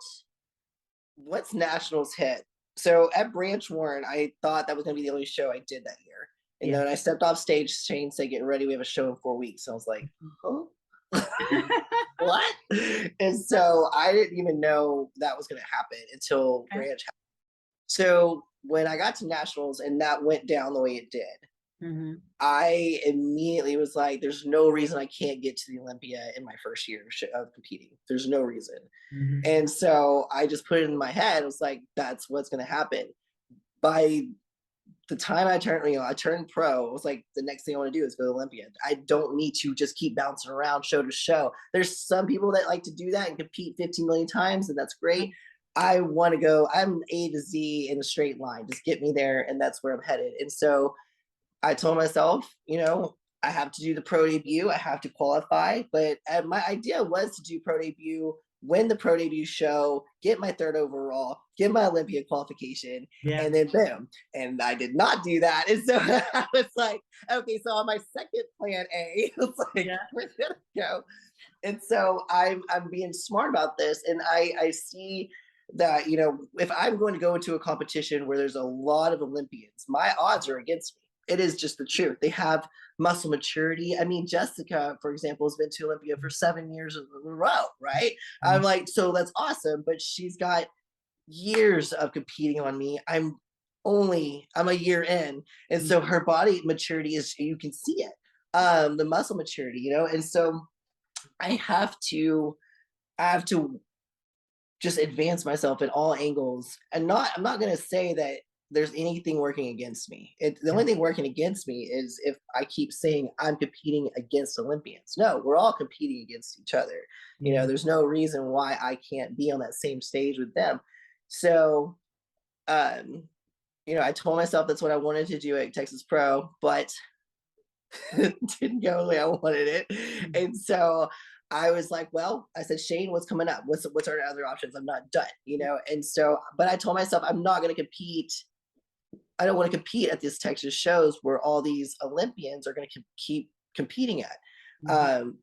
what's nationals hit. So at Branch Warren, I thought that was gonna be the only show I did that year. And Yeah. then I stepped off stage, Shane said, "Get ready, we have a show in 4 weeks." And I was like, huh? What? And so I didn't even know that was gonna happen until Okay. Branch. So when I got to nationals and that went down the way it did, Hmm. I immediately was like, there's no reason I can't get to the Olympia in my first year of competing. There's no reason. Hmm. And so I just put it in my head. I was like, that's what's going to happen. By the time I turned pro, it was like, the next thing I want to do is go to Olympia. I don't need to just keep bouncing around show to show. There's some people that like to do that and compete 15 million times, and that's great. I want to go, I'm A to Z in a straight line. Just get me there, and that's where I'm headed. And so I told myself, I have to do the pro debut. I have to qualify. But my idea was to do pro debut, win the pro debut show, get my third overall, get my Olympia qualification, Yeah. and then boom. And I did not do that. And so I was like, okay, so on my second plan A, it's like, Yeah. we're gonna go. And so I'm being smart about this. And I see that, if I'm going to go into a competition where there's a lot of Olympians, my odds are against me. It is just the truth. They have muscle maturity. I mean, Jessica, for example, has been to Olympia for 7 years in a row, right? I'm like, so that's awesome, but she's got years of competing on me. I'm a year in, and so her body maturity is, you can see it, the muscle maturity, and so I have to I have to just advance myself in all angles, and I'm not going to say that there's anything working against me. The Yeah. only thing working against me is if I keep saying I'm competing against Olympians. No, we're all competing against each other. Yeah. There's no reason why I can't be on that same stage with them. So, um, I told myself that's what I wanted to do at Texas Pro, but didn't go the way I wanted it. And so I was like, well, I said, Shane, what's coming up? What's our other options? I'm not done, And so, but I told myself I'm not going to compete. I don't want to compete at these Texas shows where all these Olympians are going to keep competing at. Mhm. Um,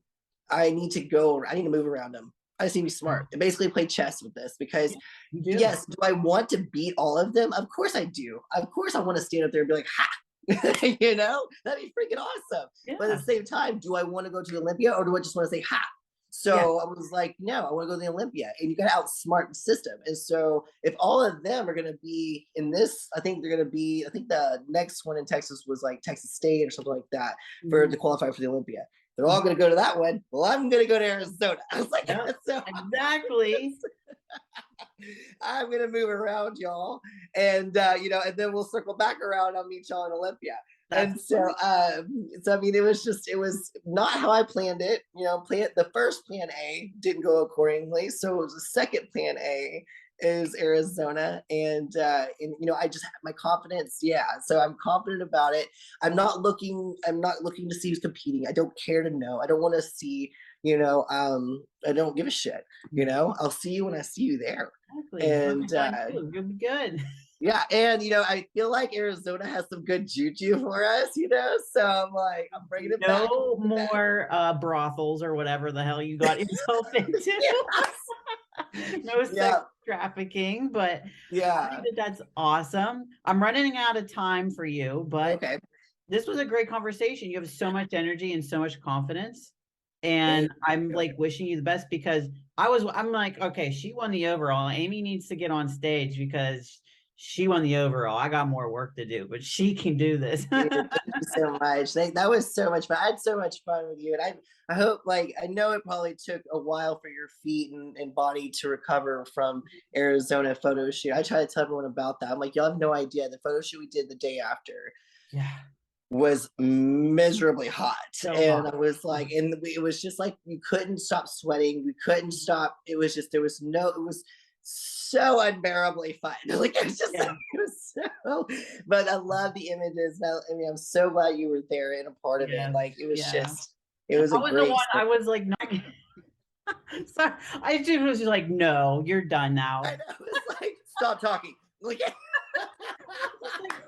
I need to go. I need to move around them. I just need to be smart and basically play chess with this, because Yeah, you do. yes, do I want to beat all of them? Of course I do. Of course I want to stand up there and be like, ha, that'd be freaking awesome. But at Yeah. the same time, do I want to go to the Olympia, or do I just want to say ha? Yeah. So I was like, no, I want to go to the Olympia, and you got to outsmart the system. And so if all of them are going to be in this, I think they're going to be. I think the next one in Texas was like Texas State or something like that for Mhm. to qualify for the Olympia. They're all going to go to that one. Well, I'm going to go to Arizona. I was like, Yep. so Exactly. I'm gonna move around, y'all, and and then we'll circle back around. I'll meet y'all in Olympia. That's And so I mean, it was not how I planned it. The first plan A didn't go accordingly, so it was a second plan A is Arizona, and I just my confidence, yeah. So I'm confident about it. I'm not looking to see who's competing. I don't care to know. I don't want to see. I don't give a shit. I'll see you when I see you there. exactly. You'll be And fine too. You'll be good. yeah, and I feel like Arizona has some good juju for us, so I'm like, I'm bringing it back. No more brothels or whatever the hell you got yourself into. Yes. No sex Yeah, trafficking, but I think yeah. that that's awesome. I'm running out of time for you, but Okay. this was a great conversation. You have so much energy and so much confidence. And Thank I'm you. like wishing you the best, because I'm like, okay, she won the overall. Amie needs to get on stage because she won the overall. I got more work to do, but she can do this. Dude, thank you so much. That was so much fun. I had so much fun with you. And I hope, like, I know it probably took a while for your feet and body to recover from Arizona photo shoot. I try to tell everyone about that. I'm like, y'all have no idea. The photo shoot we did the day after Yeah, was miserably hot. so And hot. I was like, and it was just like, we couldn't stop sweating. We couldn't stop. It was just, it was so unbearably fun. Like, it was just, Yeah, it was so, but I love the images. I mean, I'm so glad you were there and a part of it. yes, Like, yeah. it was I a was the great one. I experience. was like, no. So I just was just like, no, you're done I now. know. It was like, stop talking. Like,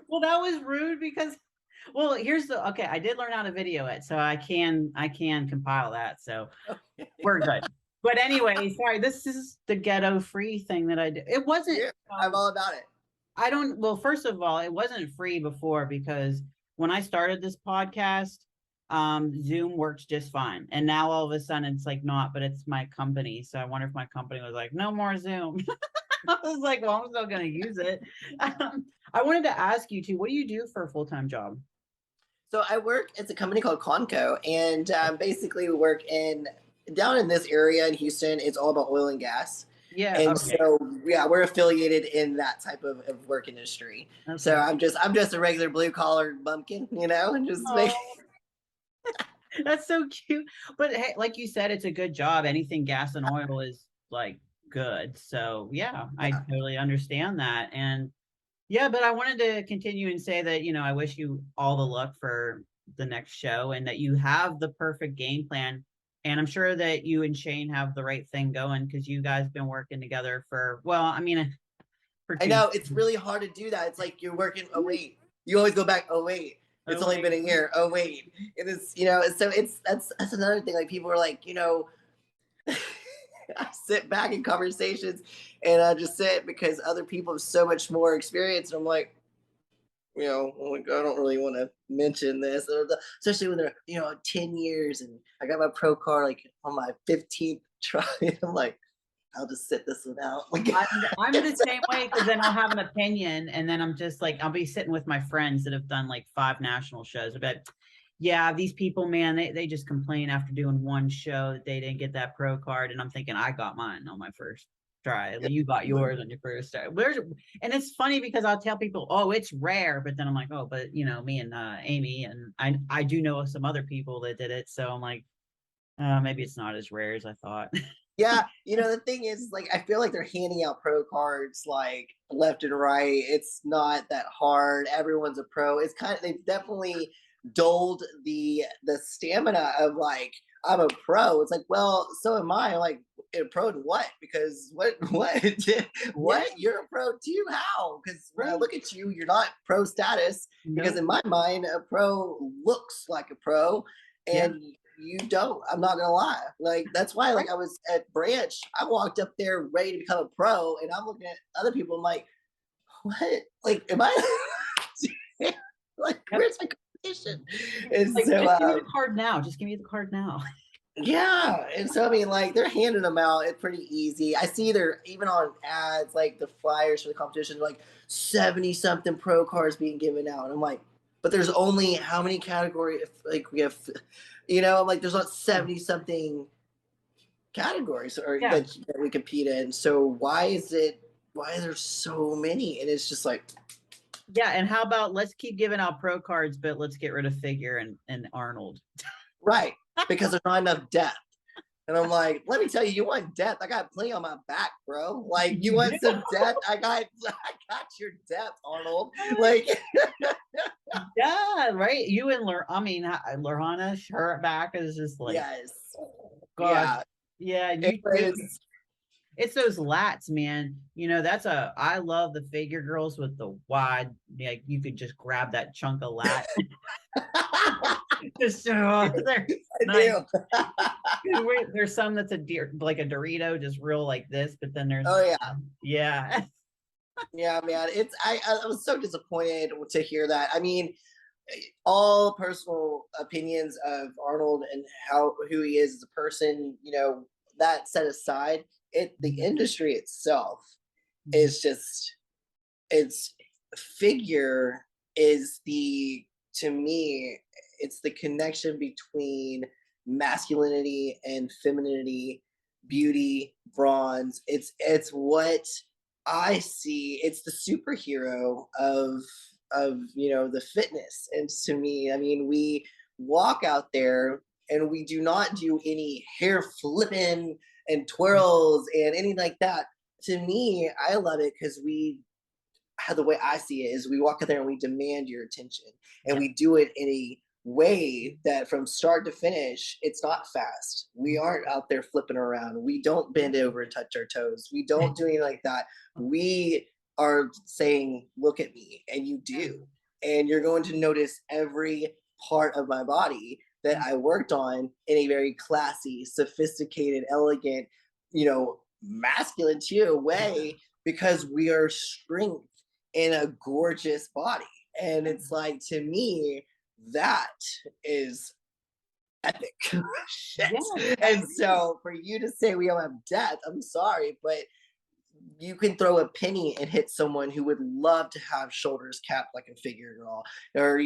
Well, that was rude because, well, here's the okay. I did learn how to video it, so I can compile that. So we're good. But anyway, sorry. This is the ghetto free thing that I did. It wasn't. yeah, I'm all about it. I don't. Well, first of all, it wasn't free before, because when I started this podcast, Zoom works just fine, and now all of a sudden it's like not. But it's my company, so I wonder if my company was like, no more Zoom. I was like, well, I'm still going to use it. I wanted to ask you too, what do you do for a full time job? So I work. It's a company called Conco, and basically we work in down in this area in Houston. It's all about oil and gas, Yeah. and Okay. so yeah, we're affiliated in that type of work industry. So Okay. I'm just a regular blue collar bumpkin, and just make. Oh, that's so cute. But hey, like you said, it's a good job. Anything gas and oil is like good. So yeah, I Yeah. totally understand that. And yeah, but I wanted to continue and say that, I wish you all the luck for the next show, and that you have the perfect game plan. And I'm sure that you and Shane have the right thing going, because you guys been working together for, well, I mean, for I 2 years. know it's really hard to do that. It's like you're working. Oh wait, you always go back. Oh wait, it's Oh, only wait. been a year. Oh wait, it is. So that's another thing. Like people are like, I sit back in conversations and I just sit because other people have so much more experience. And I'm like, I don't really want to mention this, especially when they're, 10 years and I got my pro car like on my 15th try. I'm like, I'll just sit this one out. Like, I'm the same way, because then I'll have an opinion, and then I'm just like, I'll be sitting with my friends that have done like 5 national shows. But yeah, these people, man, they just complain after doing one show that they didn't get that pro card, and I'm thinking I got mine on my first try. You got yours on your first try. And it's funny because I'll tell people, oh, it's rare, but then I'm like, oh, but me and Amie, and I do know some other people that did it, so I'm like, maybe it's not as rare as I thought. yeah, the thing is, like, I feel like they're handing out pro cards like left and right. It's not that hard. Everyone's a pro. It's kind of, they've definitely dulled the stamina of like, I'm a pro. It's like, well, so am I. Like, a pro in what? Because what what? You're a pro too? How? Because when I look at you, you're not pro status. Because Nope. in my mind, a pro looks like a pro, Yeah. and you don't. I'm not gonna lie. Like, that's why, like, I was at Branch. I walked up there ready to become a pro, and I'm looking at other people. I'm like, what? Like, am I like, Yep. where's my competition? And Like, so, just give me the card now. Just give me the card now. yeah, and so I mean, like, they're handing them out. It's pretty easy. I see they're even on ads, like the flyers for the competition, like 70 something pro cards being given out. And I'm like, but there's only how many categories? Like, we have, I'm like, there's not 70 something categories or Yeah. that we compete in. So why is there so many? And it's just like, Yeah. And how about, let's keep giving out pro cards, but let's get rid of Figure and Arnold. right, because there's not enough depth. And I'm like, let me tell you, you want depth? I got plenty on my back, bro. Like, you want some depth? I got your depth, Arnold. Like, Yeah, right. You and Lorana, her back is just like, yes, gosh. yeah. Yeah, It was, it's those lats, man. I love the figure girls with the wide, like, you could just grab that chunk of lat. Just they're I nice. do. There's some that's like a Dorito, just real like this, but then there's, Oh yeah, yeah. yeah, man. I was so disappointed to hear that. I mean, all personal opinions of Arnold and who he is as a person, that set aside, the industry itself is just, it's figure is to me, it's the connection between masculinity and femininity, beauty, bronze. It's what I see. It's the superhero of the fitness. And to me, I mean, we walk out there and we do not do any hair flipping and twirls and anything like that. To me, I love it because how the way I see it is, we walk out there and we demand your attention, and we do it in a way that from start to finish, it's not fast. We aren't out there flipping around. We don't bend over and touch our toes. We don't do anything like that. We are saying, look at me, and you do. And you're going to notice every part of my body that I worked on in a very classy, sophisticated, elegant, masculine too way, because we are strength in a gorgeous body. And it's like, to me, that is epic shit. Yeah. And so for you to say we don't have depth, I'm sorry, but you can throw a penny and hit someone who would love to have shoulders capped like a figure girl, or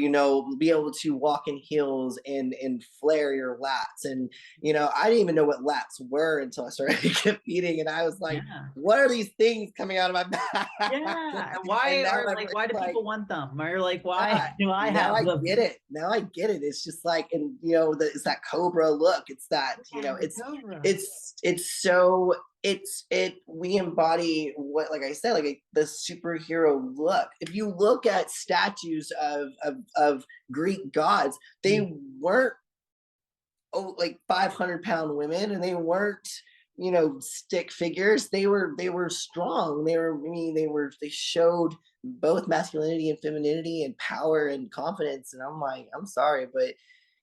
be able to walk in heels and flare your lats. And I didn't even know what lats were until I started competing, and I was like, Yeah. what are these things coming out of my back? Yeah. Why do people want them? Or like, why do I now have I them? get it. Now I get it. It's just like, and it's that cobra look. It's that, it's so, we embody what, like I said, like the superhero look. If you look at statues of Greek gods, they weren't like 500-pound women, and they weren't stick figures. They were strong. They showed both masculinity and femininity and power and confidence. And I'm like, I'm sorry, but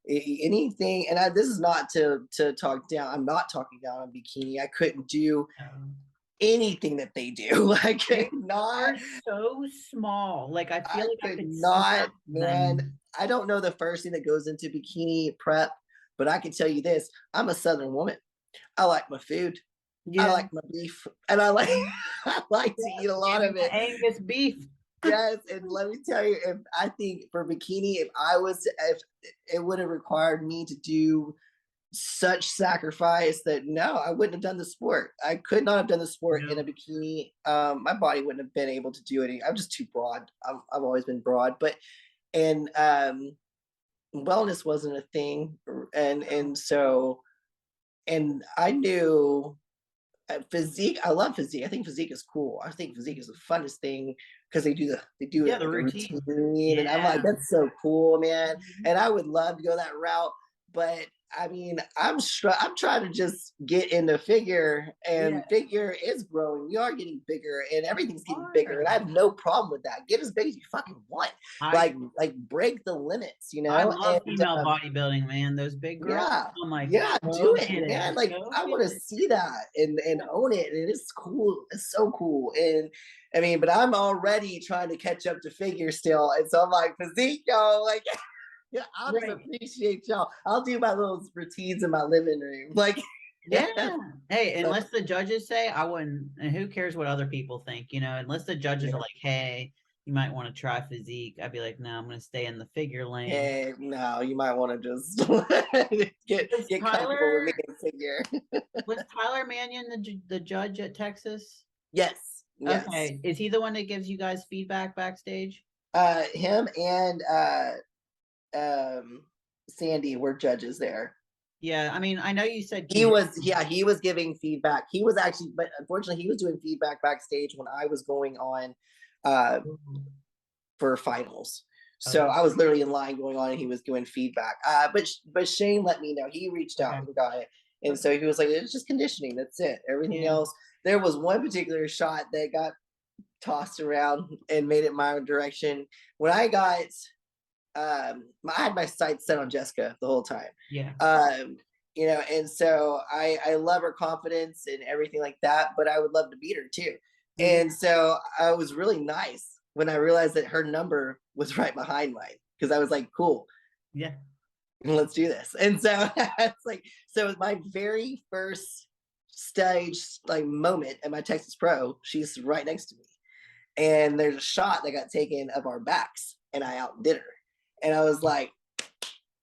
anything, and this is not to talk down. I'm not talking down on bikini. I couldn't do anything that they do. I could not. So small. Like, I feel like I could could not, man. them. I don't know the first thing that goes into bikini prep, but I can tell you this: I'm a Southern woman. I like my food. I Yeah. like my beef, and I like I like to eat a lot Give of me the it. Angus beef. Yes, and let me tell you, if I think for bikini, if it would have required me to do such sacrifice that no, I wouldn't have done the sport. I could not have done the sport in a No. bikini. My body wouldn't have been able to do it. I'm just too broad. I've always been broad, but and wellness wasn't a thing, and so and I knew physique. I love physique. I think physique is cool. I think physique is the funnest thing because they do Yeah, it the like a routine. routine, and I'm like, Yeah. that's so cool, man. Mhm. And I would love to go that route, but I mean, I'm trying to just get into figure, Yeah. and figure is growing. We are getting bigger, and everything's getting bigger, Are. and I have no problem with that. Get as big as you fucking want, I like break the limits, I and love female bodybuilding, man. Those big girls. yeah, I'm like, yeah, do go it, get it. man. Like Go I get want to it. see that and own it, and it's cool. It's so cool, and I mean, but I'm already trying to catch up to figure still, and so I'm like physique, y'all. Like, yeah, I'll just Right. appreciate y'all. I'll do my little routines in my living room, like. Yeah. Hey, So, unless the judges say, I wouldn't, and who cares what other people think, unless the judges are yeah. like, hey, you might want to try physique. I'd be like, no, I'm going to stay in the figure lane. Hey, no, you might want to just Was get comfortable with me Tyler, and figure. was Tyler Mannion the judge at Texas? Yes, yes. Okay. Is he the one that gives you guys feedback backstage? Him and Sandy were judges there. Yeah. I mean, I know you said he He did. was, yeah, he was giving feedback. He was actually, but unfortunately, he was doing feedback backstage when I was going on uh, for finals. So Oh, I was literally in line going on, and he was doing feedback. But Shane let me know. He reached out okay. and got it, and Okay. so he was like, "It's just conditioning. That's it. Everything Yeah. else." There was one particular shot that got tossed around and made it my direction. When I got I had my sights set on Jessica the whole time. Yeah. Um, and so I love her confidence and everything like that, but I would love to beat her too. Yeah. And so I was really nice when I realized that her number was right behind mine because I was like, cool, Yeah. let's do this. And so it's like, so it was my very first stage like moment at my Texas Pro. She's right next to me, and there's a shot that got taken of our backs, and I outdid her. And I was like,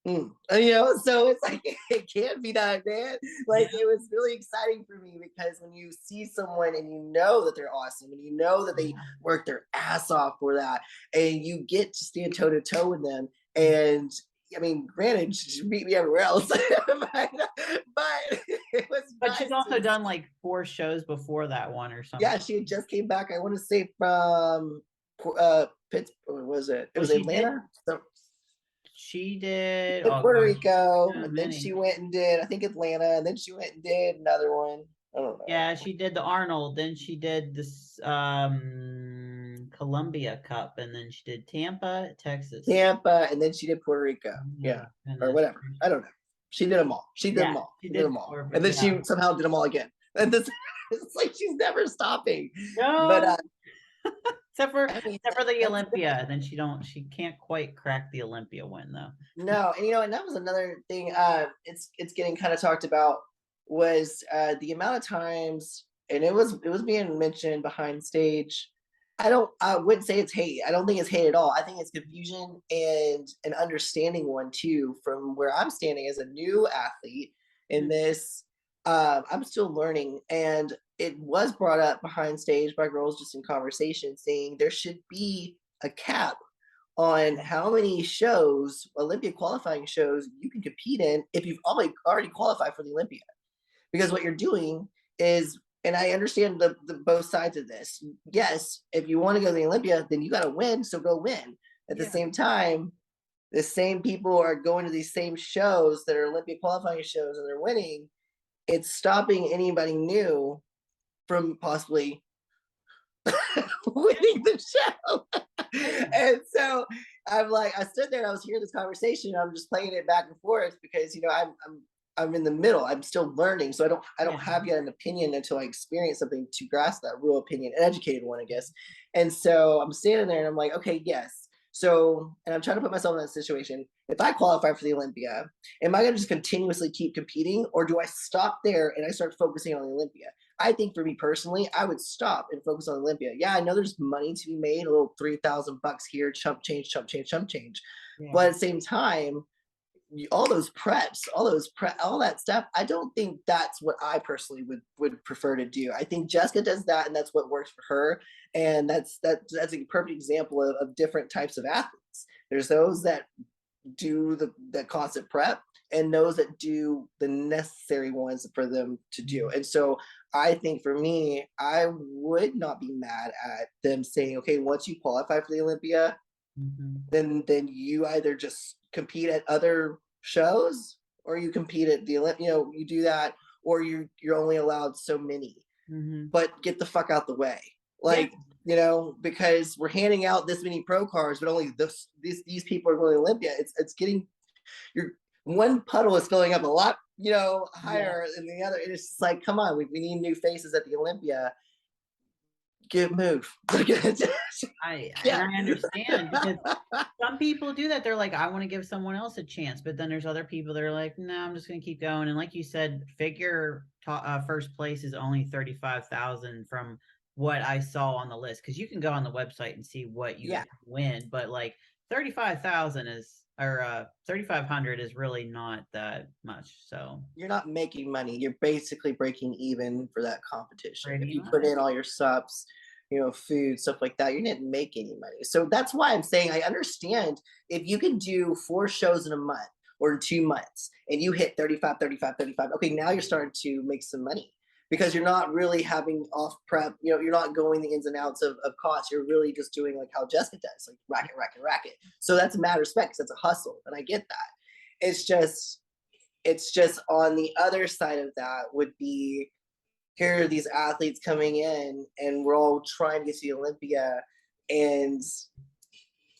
so it's like it can't be done, man. Like Yeah. it was really exciting for me because when you see someone and you know that they're awesome and you know that they work their ass off for that, and you get to stand toe to toe with them, and I mean, granted, she beat me everywhere else, but it was But she's nice also to done like 4 shows before that one or something. yeah, she had just came back. I want to say from Pittsburgh. Was it? It Well, was Atlanta. So she did, in oh Puerto gosh, Rico, so and then many. she went and did I think Atlanta, and then she went and did another one. I don't know. Yeah, she did the Arnold, then she did this Columbia Cup, and then she did Tampa, Texas. Tampa, and then she did Puerto Rico. Oh Yeah, my or goodness. whatever. I don't know. She did them all. She did Yeah, them all. she She did did them all, 4, and but then yeah. she somehow did them all again. And this, it's like she's never stopping. But No, I mean, except for the that's Olympia. Then she can't quite crack the Olympia win though. no, and and that was another thing. It's getting kind of talked about was the amount of times, and it was being mentioned behind stage. I wouldn't say it's hate. I don't think it's hate at all. I think it's confusion and an understanding one too. From where I'm standing as a new athlete in this, I'm still learning, and it was brought up behind stage by girls just in conversation, saying there should be a cap on how many shows, Olympia qualifying shows, you can compete in if you've already qualified for the Olympia. Because what you're doing is, and I understand the both sides of this. Yes, if you want to go to the Olympia, then you got to win, so go win. At the Yeah. same time, the same people are going to these same shows that are Olympia qualifying shows and they're winning. It's stopping anybody new from possibly winning the show. And so I'm like, I stood there and I was hearing this conversation. And I'm just playing it back and forth because I'm in the middle. I'm still learning, so I don't Yeah. have yet an opinion until I experience something to grasp that real opinion, an educated one, I guess. And so I'm standing there and I'm like, okay, yes. So, and I'm trying to put myself in that situation. If I qualify for the Olympia, am I going to just continuously keep competing, or do I stop there and I start focusing on the Olympia? I think for me personally, I would stop and focus on Olympia. Yeah, I know there's money to be made, a little $3,000 here, chump change, chump change, chump change. Yeah. But at the same time, all those preps, all that stuff, I don't think that's what I personally would prefer to do. I think Jessica does that, and that's what works for her. And that's a perfect example of different types of athletes. There's those that do the constant prep, and those that do the necessary ones for them to do. And so I think for me, I would not be mad at them saying, okay, once you qualify for the Olympia, Mhm. then you either just compete at other shows, or you compete at the Olympia, you do that, or you're only allowed so many. Mhm. But get the fuck out the way. Yeah. Like, because we're handing out this many pro cards, but only these people are going to Olympia. It's getting your one puddle is filling up a lot, Yeah. higher than the other. It's just like, come on, we need new faces at the Olympia. Get move. And Yeah. I understand because some people do that. They're like, I want to give someone else a chance, but then there's other people that are like, no, I'm just going to keep going. And like you said, first place is only 35,000 from what I saw on the list, because you can go on the website and see what you Yeah. win, but like 35,000 is or 3,500 is really not that much. So You're not making money. You're basically breaking even for that competition. If pretty you put much. in all your subs, food, stuff like that, you didn't make any money. So that's why I'm saying I understand if you can do 4 shows in a month or in 2 months and you hit 35, 35, 35. Okay, now you're starting to make some money because you're not really having off prep, you're not going the ins and outs of costs. You're really just doing like how Jessica does, like racket, racket, racket. So that's a matter of respect, because that's a hustle. And I get that. It's just on the other side of that would be, here are these athletes coming in and we're all trying to get to the Olympia, and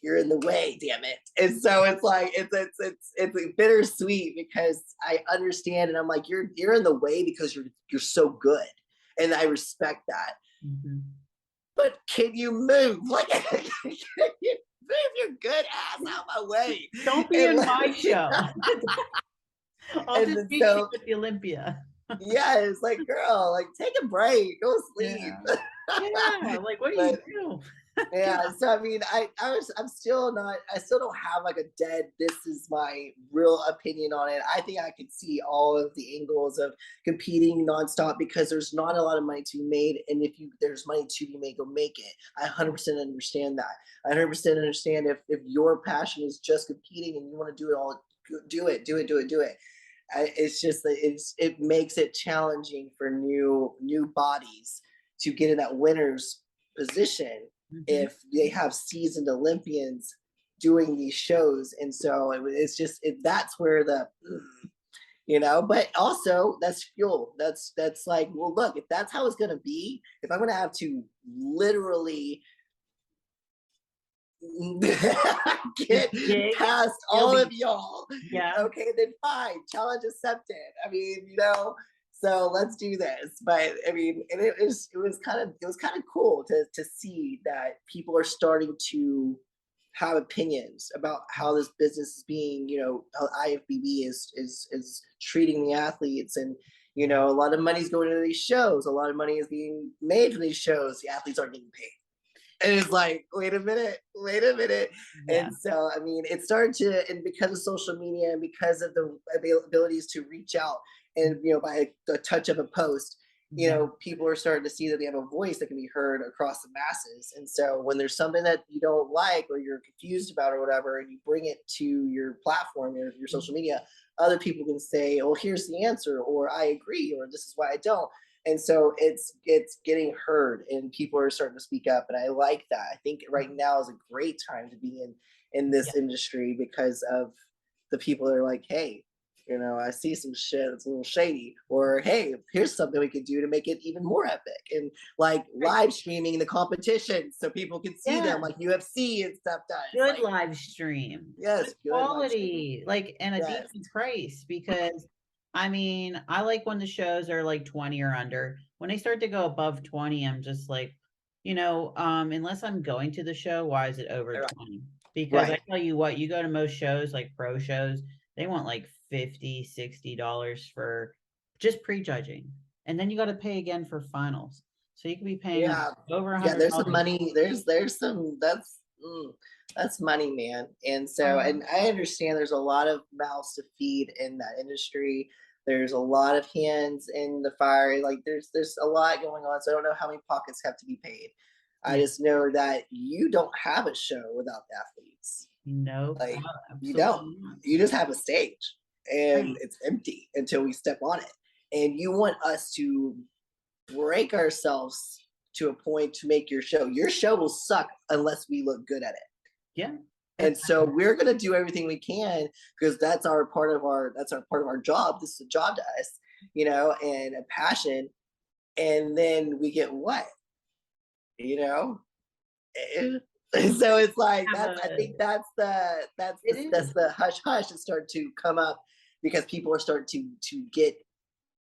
you're in the way, damn it. And so it's like it's bittersweet, because I understand, and I'm like, you're in the way because you're so good, and I respect that. Mhm. But can you move? Like, can you move your good ass out my way? Don't be And in like, my show. I'll and just then meet you so at the Olympia. yeah, it's like, girl, like, take a break, go sleep. Yeah. Yeah, like, what do you But do? yeah, God. so I mean, I'm still not, I still don't have like a dead, this is my real opinion on it. I think I could see all of the angles of competing nonstop, because there's not a lot of money to be made. And if there's money to be made, go make it. I 100% understand that. I 100% understand if your passion is just competing and you want to do it all, do it, do it, do it, do it. It's just that it makes it challenging for new bodies to get in that winner's position Mhm. if they have seasoned Olympians doing these shows. And so it's just that's where but also that's fuel. That's like, well, look, if that's how it's gonna be, if I'm gonna have to literally get Gig, past you'll all be of y'all, yeah. okay, then fine, challenge accepted. I mean, so let's do this. But I mean, and it was kind of cool to see that people are starting to have opinions about how this business is being, how IFBB is treating the athletes. And a lot of money's going into these shows, a lot of money is being made from these shows, the athletes aren't getting paid. And it's like, wait a minute, wait a minute. Yeah. And so, I mean, it started and because of social media and because of the abilities to reach out, and, by the touch of a post, Yeah. people are starting to see that they have a voice that can be heard across the masses. And so when there's something that you don't like or you're confused about or whatever, and you bring it to your platform, your social media, other people can say, oh, here's the answer, or I agree, or this is why I don't. And so it's getting heard, and people are starting to speak up, and I like that. I think right now is a great time to be in Yeah. this industry, because of the people that are like, hey, I see some shit that's a little shady, or hey, here's something we could do to make it even more epic, and like Right. live streaming the competition so people can see Yeah. them like UFC and stuff does. Good Like, live stream, good yes, good live streaming. quality, like, and a Yes. decent price, because I mean, I like when the shows are like 20 or under. When they start to go above 20, I'm just like, unless I'm going to the show, why is it over 20? Because I Right. tell you what, you go to most shows, like pro shows, they want like $50, $60 for just prejudging. Mm-hmm. and then you got to pay again for finals. So you could be paying Yeah, over yeah. There's some $100. money. There's some that's money, man. And so, and I understand there's a lot of mouths to feed in that industry. There's a lot of hands in the fire. Like there's a lot going on. So I don't know how many pockets have to be paid. I Yeah, just know that you don't have a show without the athletes. no, Like you don't. absolutely not. You just have a stage and Right. it's empty until we step on it. And you want us to break ourselves to a point to make your show. Your show will suck unless we look good at it. Yeah. And so we're gonna do everything we can because that's our part of our job. This is a job to us, and a passion. And then we get what, you know? And so it's like I think that's It is. the hush hush that started to come up because people are starting to get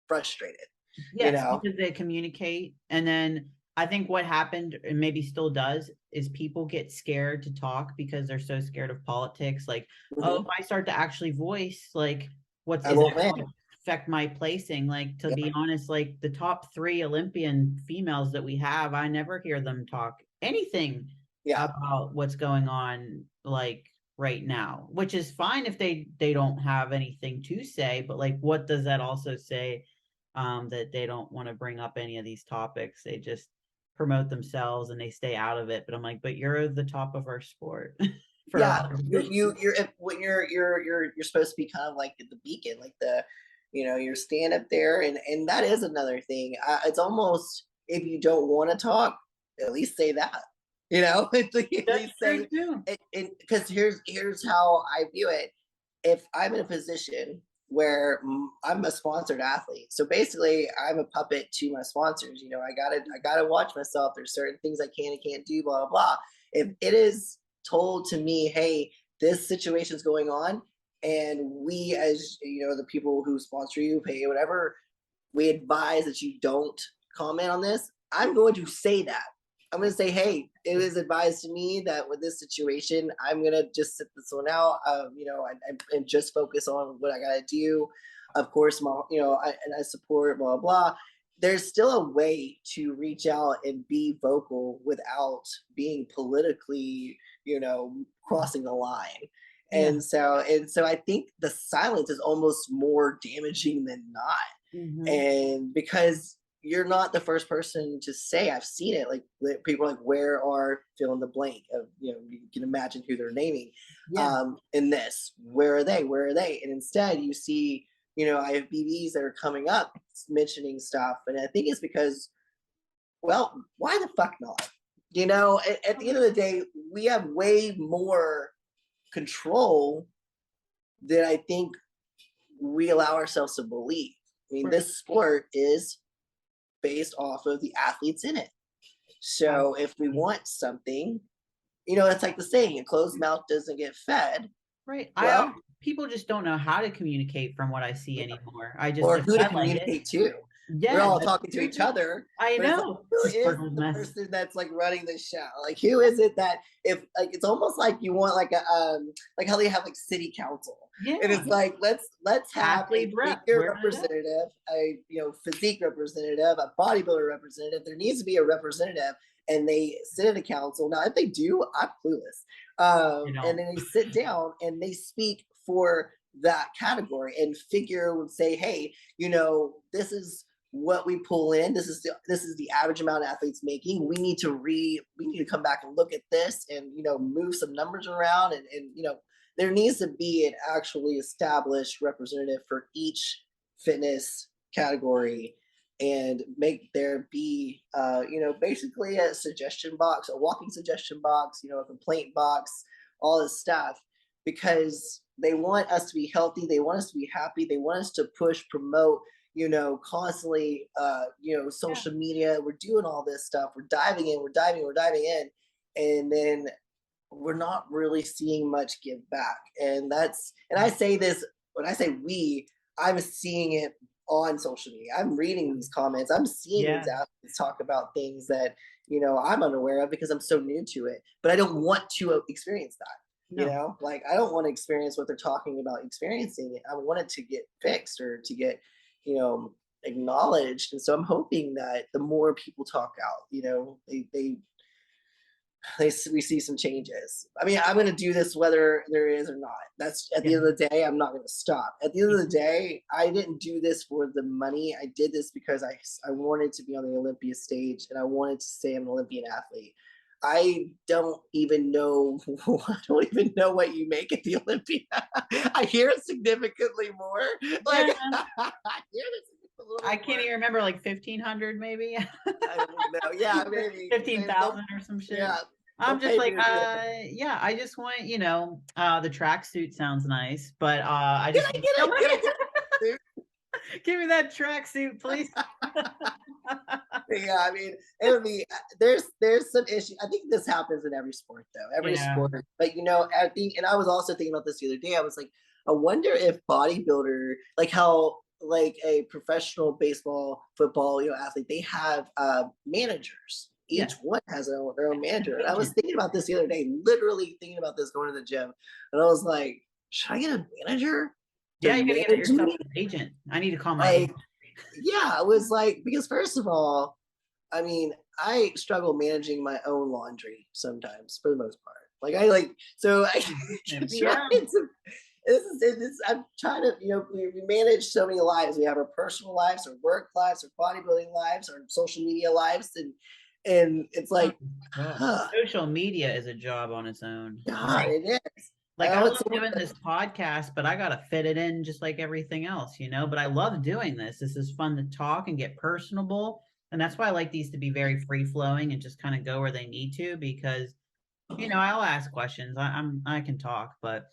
frustrated, Yes, because they communicate. And then I think what happened, and maybe still does, is people get scared to talk because they're so scared of politics. Like, oh, if Mhm. I start to actually voice, like, I is won't that going win. to affect my placing? Like, to be Yeah. honest, like the top 3 Olympian females that we have, I never hear them talk anything Yeah. about what's going on, like right now, which is fine if they don't have anything to say, but like, what does that also say? That they don't want to bring up any of these topics. They just promote themselves and they stay out of it. But I'm like, but you're the top of our sport for a Yeah, lot of you're when you're supposed to be kind of like the beacon, like your stand up there, and that is another thing. It's almost, if you don't want to talk, at least say that. At That's least true say too. it, because here's how I view it. If I'm in a position where I'm a sponsored athlete, so basically I'm a puppet to my sponsors. I gotta watch myself. There's certain things I can and can't do. Blah blah blah. If it is told to me, hey, this situation is going on, and we, as the people who sponsor you, pay whatever, we advise that you don't comment on this. I'm going to say that. I'm going to say, hey, it was advised to me that with this situation, I'm going to just sit this one out, and just focus on what I got to do. Of course, I support blah, blah. There's still a way to reach out and be vocal without being politically, crossing the line. Yeah. And so I think the silence is almost more damaging than not. Mm-hmm. And because you're not the first person to say, I've seen it, like people are like, where are fill in the blank of, you can imagine who they're naming, Yeah. in this, where are they, and instead you see IFBBs that are coming up mentioning stuff. And I think it's because, well, why the fuck not? At the end of the day, we have way more control than I think we allow ourselves to believe. I mean, Right. this sport is based off of the athletes in it. So if we want something, it's like the saying, a closed mouth doesn't get fed. Right. Well, People just don't know how to communicate from what I see anymore. I just, or if who to I like it, communicate to. We're yeah, all that's talking to true each too. other, I but it's like, know. who It's a is circle's the mess. person that's like running the show? Like, who is it that, if like, it's almost like you want like a like how they have like city council, and Yeah. it's like, let's have a Athlete rep. figure Where are they at? representative, a physique representative, a bodybuilder representative. There needs to be a representative, and they sit in a council. Now, if they do, I'm clueless. You And know, then they sit down and they speak for that category, and figure would say, hey, this is what we pull in. This is the average amount of athletes making. We need to come back and look at this, and move some numbers around, and there needs to be an actually established representative for each fitness category, and make there be basically a suggestion box, a walking suggestion box, a complaint box, all this stuff, because they want us to be healthy, they want us to be happy, they want us to push, promote, constantly, yeah. social media. We're doing all this stuff. We're diving in, we're diving in. And then we're not really seeing much give back. And I say this, when I say we, I'm seeing it on social media. I'm reading these comments. I'm seeing these Yeah. athletes talk about things that, I'm unaware of because I'm so new to it. But I don't want to experience that. No. Like, I don't want to experience what they're talking about experiencing. I want it to get fixed, or to get, you know, acknowledged. And so I'm hoping that the more people talk out, you know, we see some changes. I mean, I'm going to do this whether there is or not. That's at the Yeah. end of the day, I'm not going to stop. At the end of the day, I didn't do this for the money. I did this because I wanted to be on the Olympia stage and I wanted to say I'm an Olympian athlete. I don't even know. I don't even know what you make at the Olympia. I hear significantly more. Like Yeah. I hear this a little I bit can't more. even remember, like 1,500 maybe. I don't know. Yeah, maybe 15,000 or some shit. yeah, they'll I'm just pay like, me a good. yeah, I just want, the tracksuit sounds nice, but I Can just I get it? Can I get it? give me that tracksuit, please. Yeah, I mean, it would be there's some issue. I think this happens in every sport though, every Yeah. sport. But you know, I think, and I was also thinking about this the other day. I was like, I wonder if bodybuilder, like how like a professional baseball, football, you know, athlete, they have managers. Yeah. Each one has their own manager. And I was Agent. thinking about this the other day, literally thinking about this going to the gym, and I was like, should I get a manager to Yeah, you gotta get manage yourself me? an agent. I need to call my Like, agent. yeah, I was like, because first of all, I mean, I struggle managing my own laundry sometimes for the most part. Like I like so I try Yeah. to I'm trying to, you know, we manage so many lives. We have our personal lives, our work lives, our bodybuilding lives, our social media lives, and it's Oh, like, God. huh, Social media is a job on its own. God, it is. Like, And I I would love say, doing this podcast, but I gotta fit it in just like everything else, but I love doing this. This is fun to talk and get personable, and that's why I like these to be very free flowing and just kind of go where they need to because, I'll ask questions. I can talk, but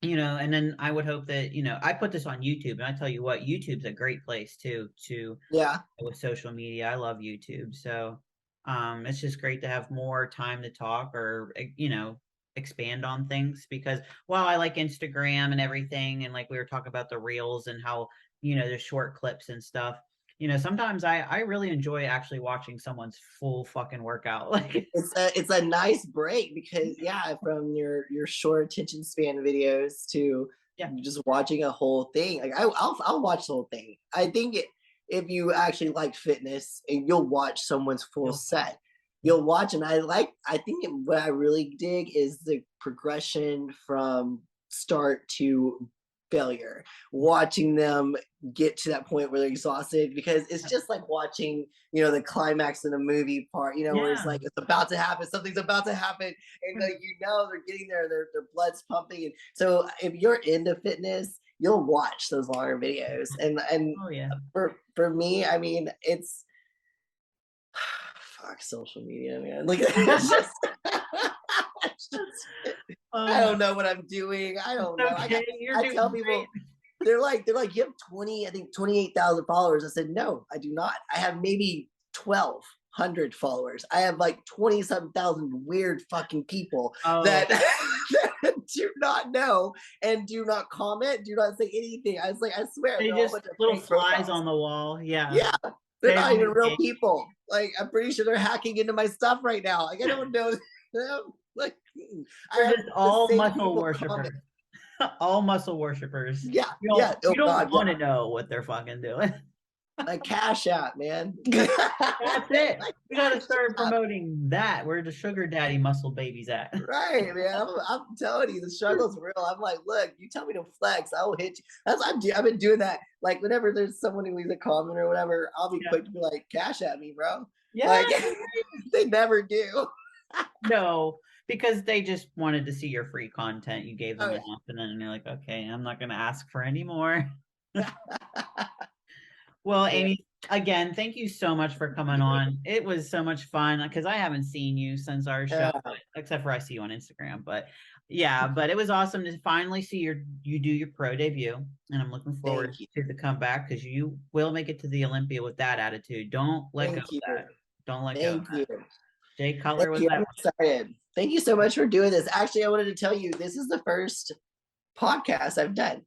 and then I would hope that, I put this on YouTube, and I tell you what, YouTube's a great place too to yeah, with social media. I love YouTube. So it's just great to have more time to talk or expand on things because while I like Instagram and everything and like we were talking about the reels and how there's short clips and stuff, sometimes I really enjoy actually watching someone's full fucking workout. Like it's a nice break because yeah, from your short attention span videos to yeah. just watching a whole thing. Like I'll watch the whole thing. I think if you actually like fitness and you'll watch someone's full set, you'll watch. And I think what I really dig is the progression from start to failure, watching them get to that point where they're exhausted because it's just like watching, you know, the climax in a movie part, you know, where it's Yeah. like it's about to happen, something's about to happen, and like you know they're getting there, their blood's pumping. And so if you're into fitness, you'll watch those longer videos. And Oh yeah. for me, I mean, it's fuck social media, man. Like it's just, it's just I Oh, don't know what I'm doing. I don't know. okay. You're I tell doing great. people they're like you have 20, I think 28,000 followers. I said no, I do not. I have maybe 1,200 followers. I have like 20 some thousand weird fucking people Oh, that, that do not know and do not comment, do not say anything. I was like, I swear they they're all a just bunch of little fake flies profiles. on the wall. Yeah. Yeah, they're They not don't even real engage. people. Like I'm pretty sure they're hacking into my stuff right now. Like I don't know them. Like I They're have just the all same muscle people comment. worshipers. All muscle worshipers. Yeah, You yeah. don't Oh you don't God, want yeah. to know what they're fucking doing. A cash app, man. That's it. Like We gotta cash start app. promoting that. Where the sugar daddy muscle babies at? Right, man. I'm telling you, the struggle's real. I'm like, look, you tell me to flex, I will hit you. I've been doing that. Like, whenever there's someone who leaves a comment or whatever, I'll be Yeah. quick to be like, cash at me, bro. Yeah. Like, they never do. No, because they just wanted to see your free content. You gave Oh, them enough, and then they're like, okay, I'm not gonna ask for any more. yeah. Well, Yeah. Amie, again, thank you so much for coming on. It was so much fun because I haven't seen you since our show, Yeah. except for I see you on Instagram. But yeah, but it was awesome to finally see you do your pro debut, and I'm looking forward Thank you. to the comeback because you will make it to the Olympia with that attitude. Don't let go of Thank you. that. Don't let go of Thank you. that. Jay Thank Cutler was you. I'm that. excited. Thank you so much for doing this. Actually, I wanted to tell you this is the first podcast I've done.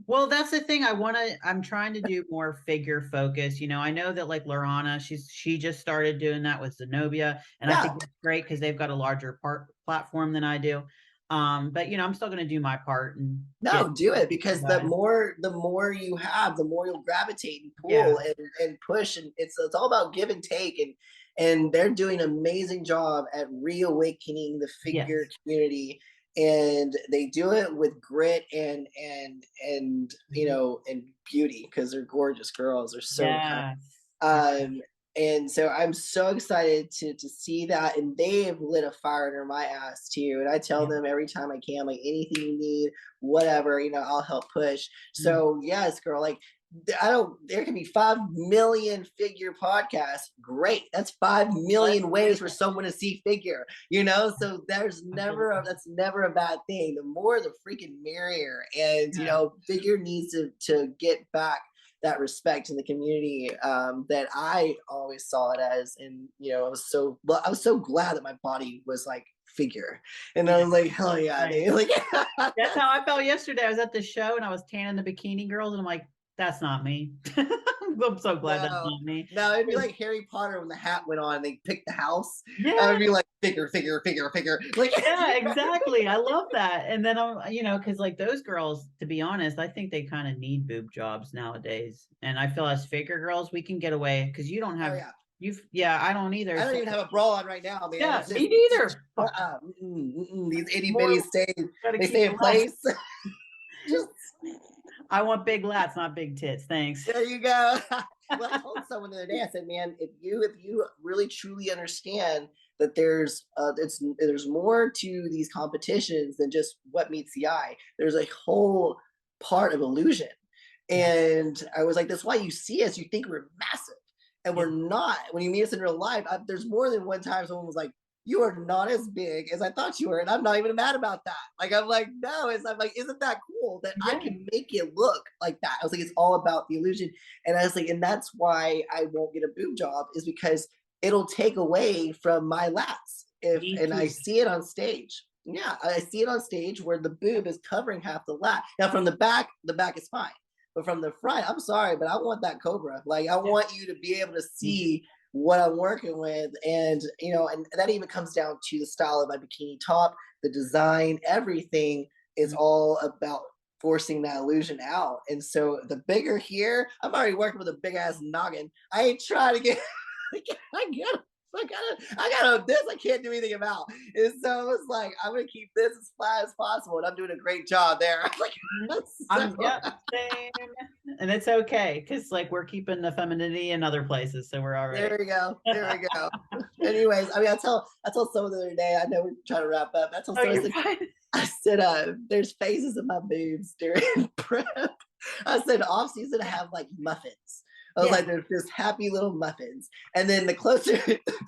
Well, that's the thing. I'm trying to do more figure focus. I know that like Lorana, she just started doing that with Zenobia, and I Yeah. think it's great because they've got a larger platform than I do. But you know, I'm still gonna do my part and No, get do it, because guys. the more you have, the more you'll gravitate and Yeah. pull and push, and it's all about give and take, and they're doing an amazing job at reawakening the figure Yes. community, and they do it with grit and you Mhm. know, and beauty, because they're gorgeous girls. They're so kind. Yes. Yeah. Um, and so I'm so excited to see that, and they've lit a fire under my ass too. And I tell Yeah. them every time I can, like, anything you need, whatever, you know, I'll help push. Mhm. So yes, girl, like, I don't. There can be 5 million figure podcasts. Great, that's 5 million Let's ways do for it. someone to see figure. You know, so Absolutely. that's never a bad thing. The more, the freaking merrier. And you Yeah. know, figure needs to get back that respect in the community, that I always saw it as. And you know, I was so glad that my body was like figure, and I Yeah. was like, hell yeah, Right. dude. Like, That's how I felt yesterday. I was at the show and I was tanning the bikini girls, and I'm like, that's not me. I'm so glad that's no, not me. no, it'd be like Harry Potter when the hat went on and they picked the house. I Yeah. would be like, figure, figure, figure, figure. Like, Yeah, exactly. I love that. And then I'm, you know, because like those girls, to be honest, I think they kind of need boob jobs nowadays. And I feel as figure girls, we can get away because you don't oh have yeah, yeah, I don't either. I don't So even have a bra on right now, man. yeah, It's me just neither. Fuck, these itty more bitties stay, gotta they keep stay the in less. place. Just I want big lats, not big tits. Thanks. there you go. Well, I told someone the other day, I said, man, if you really truly understand that there's more to these competitions than just what meets the eye. There's a whole part of illusion. Yeah. And I was like, that's why you see us, you think we're massive. And Yeah. we're not. When you meet us in real life, there's more than one time someone was like, you are not as big as I thought you were. And I'm not even mad about that. Like, I'm like, no, I'm like, isn't that cool that I Yeah. can make it look like that? I was like, it's all about the illusion. And I was like, and that's why I won't get a boob job, is because it'll take away from my lats. Me And I too. see it on stage. Yeah, I see it on stage where the boob is covering half the lat. Now from the back is fine. But from the front, I'm sorry, but I want that cobra. Like, I Yeah. want you to be able to Me too. see what I'm working with. And you know, and that even comes down to the style of my bikini top, the design, everything is Mhm. all about forcing that illusion out. And so the bigger here, I'm already working with a big ass noggin. I ain't trying to get I got this I can't do anything about. And so it's like, I'm gonna keep this as flat as possible, and I'm doing a great job there. Like, Mhm. I'm so yep, same. And it's okay because like we're keeping the femininity in other places, so we're all right. there we go. There we go. Anyways, I mean, I told someone the other day, I know we're trying to wrap up. I told Oh, someone, you're fine. I said, there's phases of my boobs during prep. I said off season I have like muffins. I was Yeah. like, there's just happy little muffins. And then the closer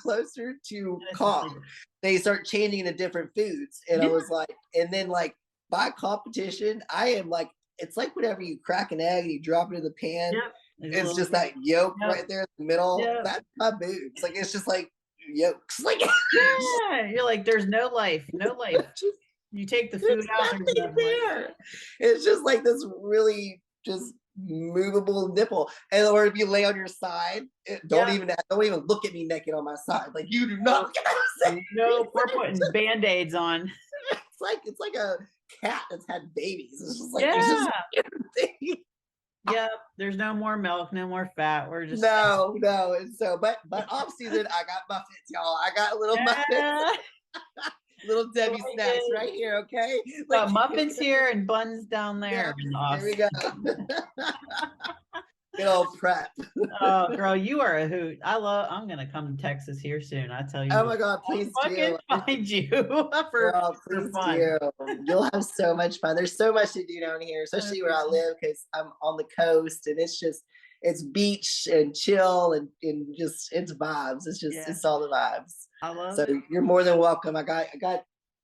closer to And it's just comp, like they start changing into different foods. And I yeah, was like, and then like by competition, I am like, it's like whenever you crack an egg and you drop it in the pan, yep. There's a it's little just that yolk yep, right there in the middle. yep. That's my boobs. Like, it's just like yolks. Like, Yeah, you're like, there's no life, no life. just You take the food there's out, there's nothing no life. there. It's just like this really just movable nipple. And or if you lay on your side, Yeah. don't even look at me naked on my side. Like, you do not No, look at my side. nope, we're putting Band-Aids on. It's like a cat that's had babies. It's just like there's just Yeah. Yep. There's no more milk, no more fat. We're just no. And so, but off season, I got muffins, y'all. I got little muffins, yeah. little I Debbie like snacks it. right here. Okay, like, Got muffins here and buns down there. yes, And there we awesome. go. Good old prep. Oh, girl, you are a hoot. I'm gonna come to Texas here soon. I tell you Oh what. my God, I'll please fucking do. find you for Girl, for please fun. do. You'll have so much fun. There's so much to do down here, especially where I live, because I'm on the coast, and it's beach and chill, and just it's vibes. Yeah, It's all the vibes. I love So it. you're more than welcome. I got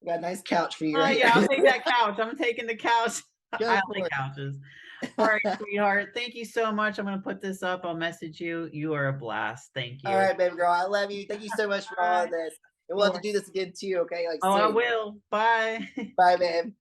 a nice couch for you Oh right yeah, I'll here. take that couch. I'm taking the couch. Go I for like it. couches. All right, sweetheart. Thank you so much. I'm gonna put this up. I'll message you. You are a blast. Thank All you. right, baby girl. I love you. Thank you so much for all Bye. of this. And we'll have to Sure. do this again too, okay? Like, Oh, I soon. will. Bye. Bye, babe.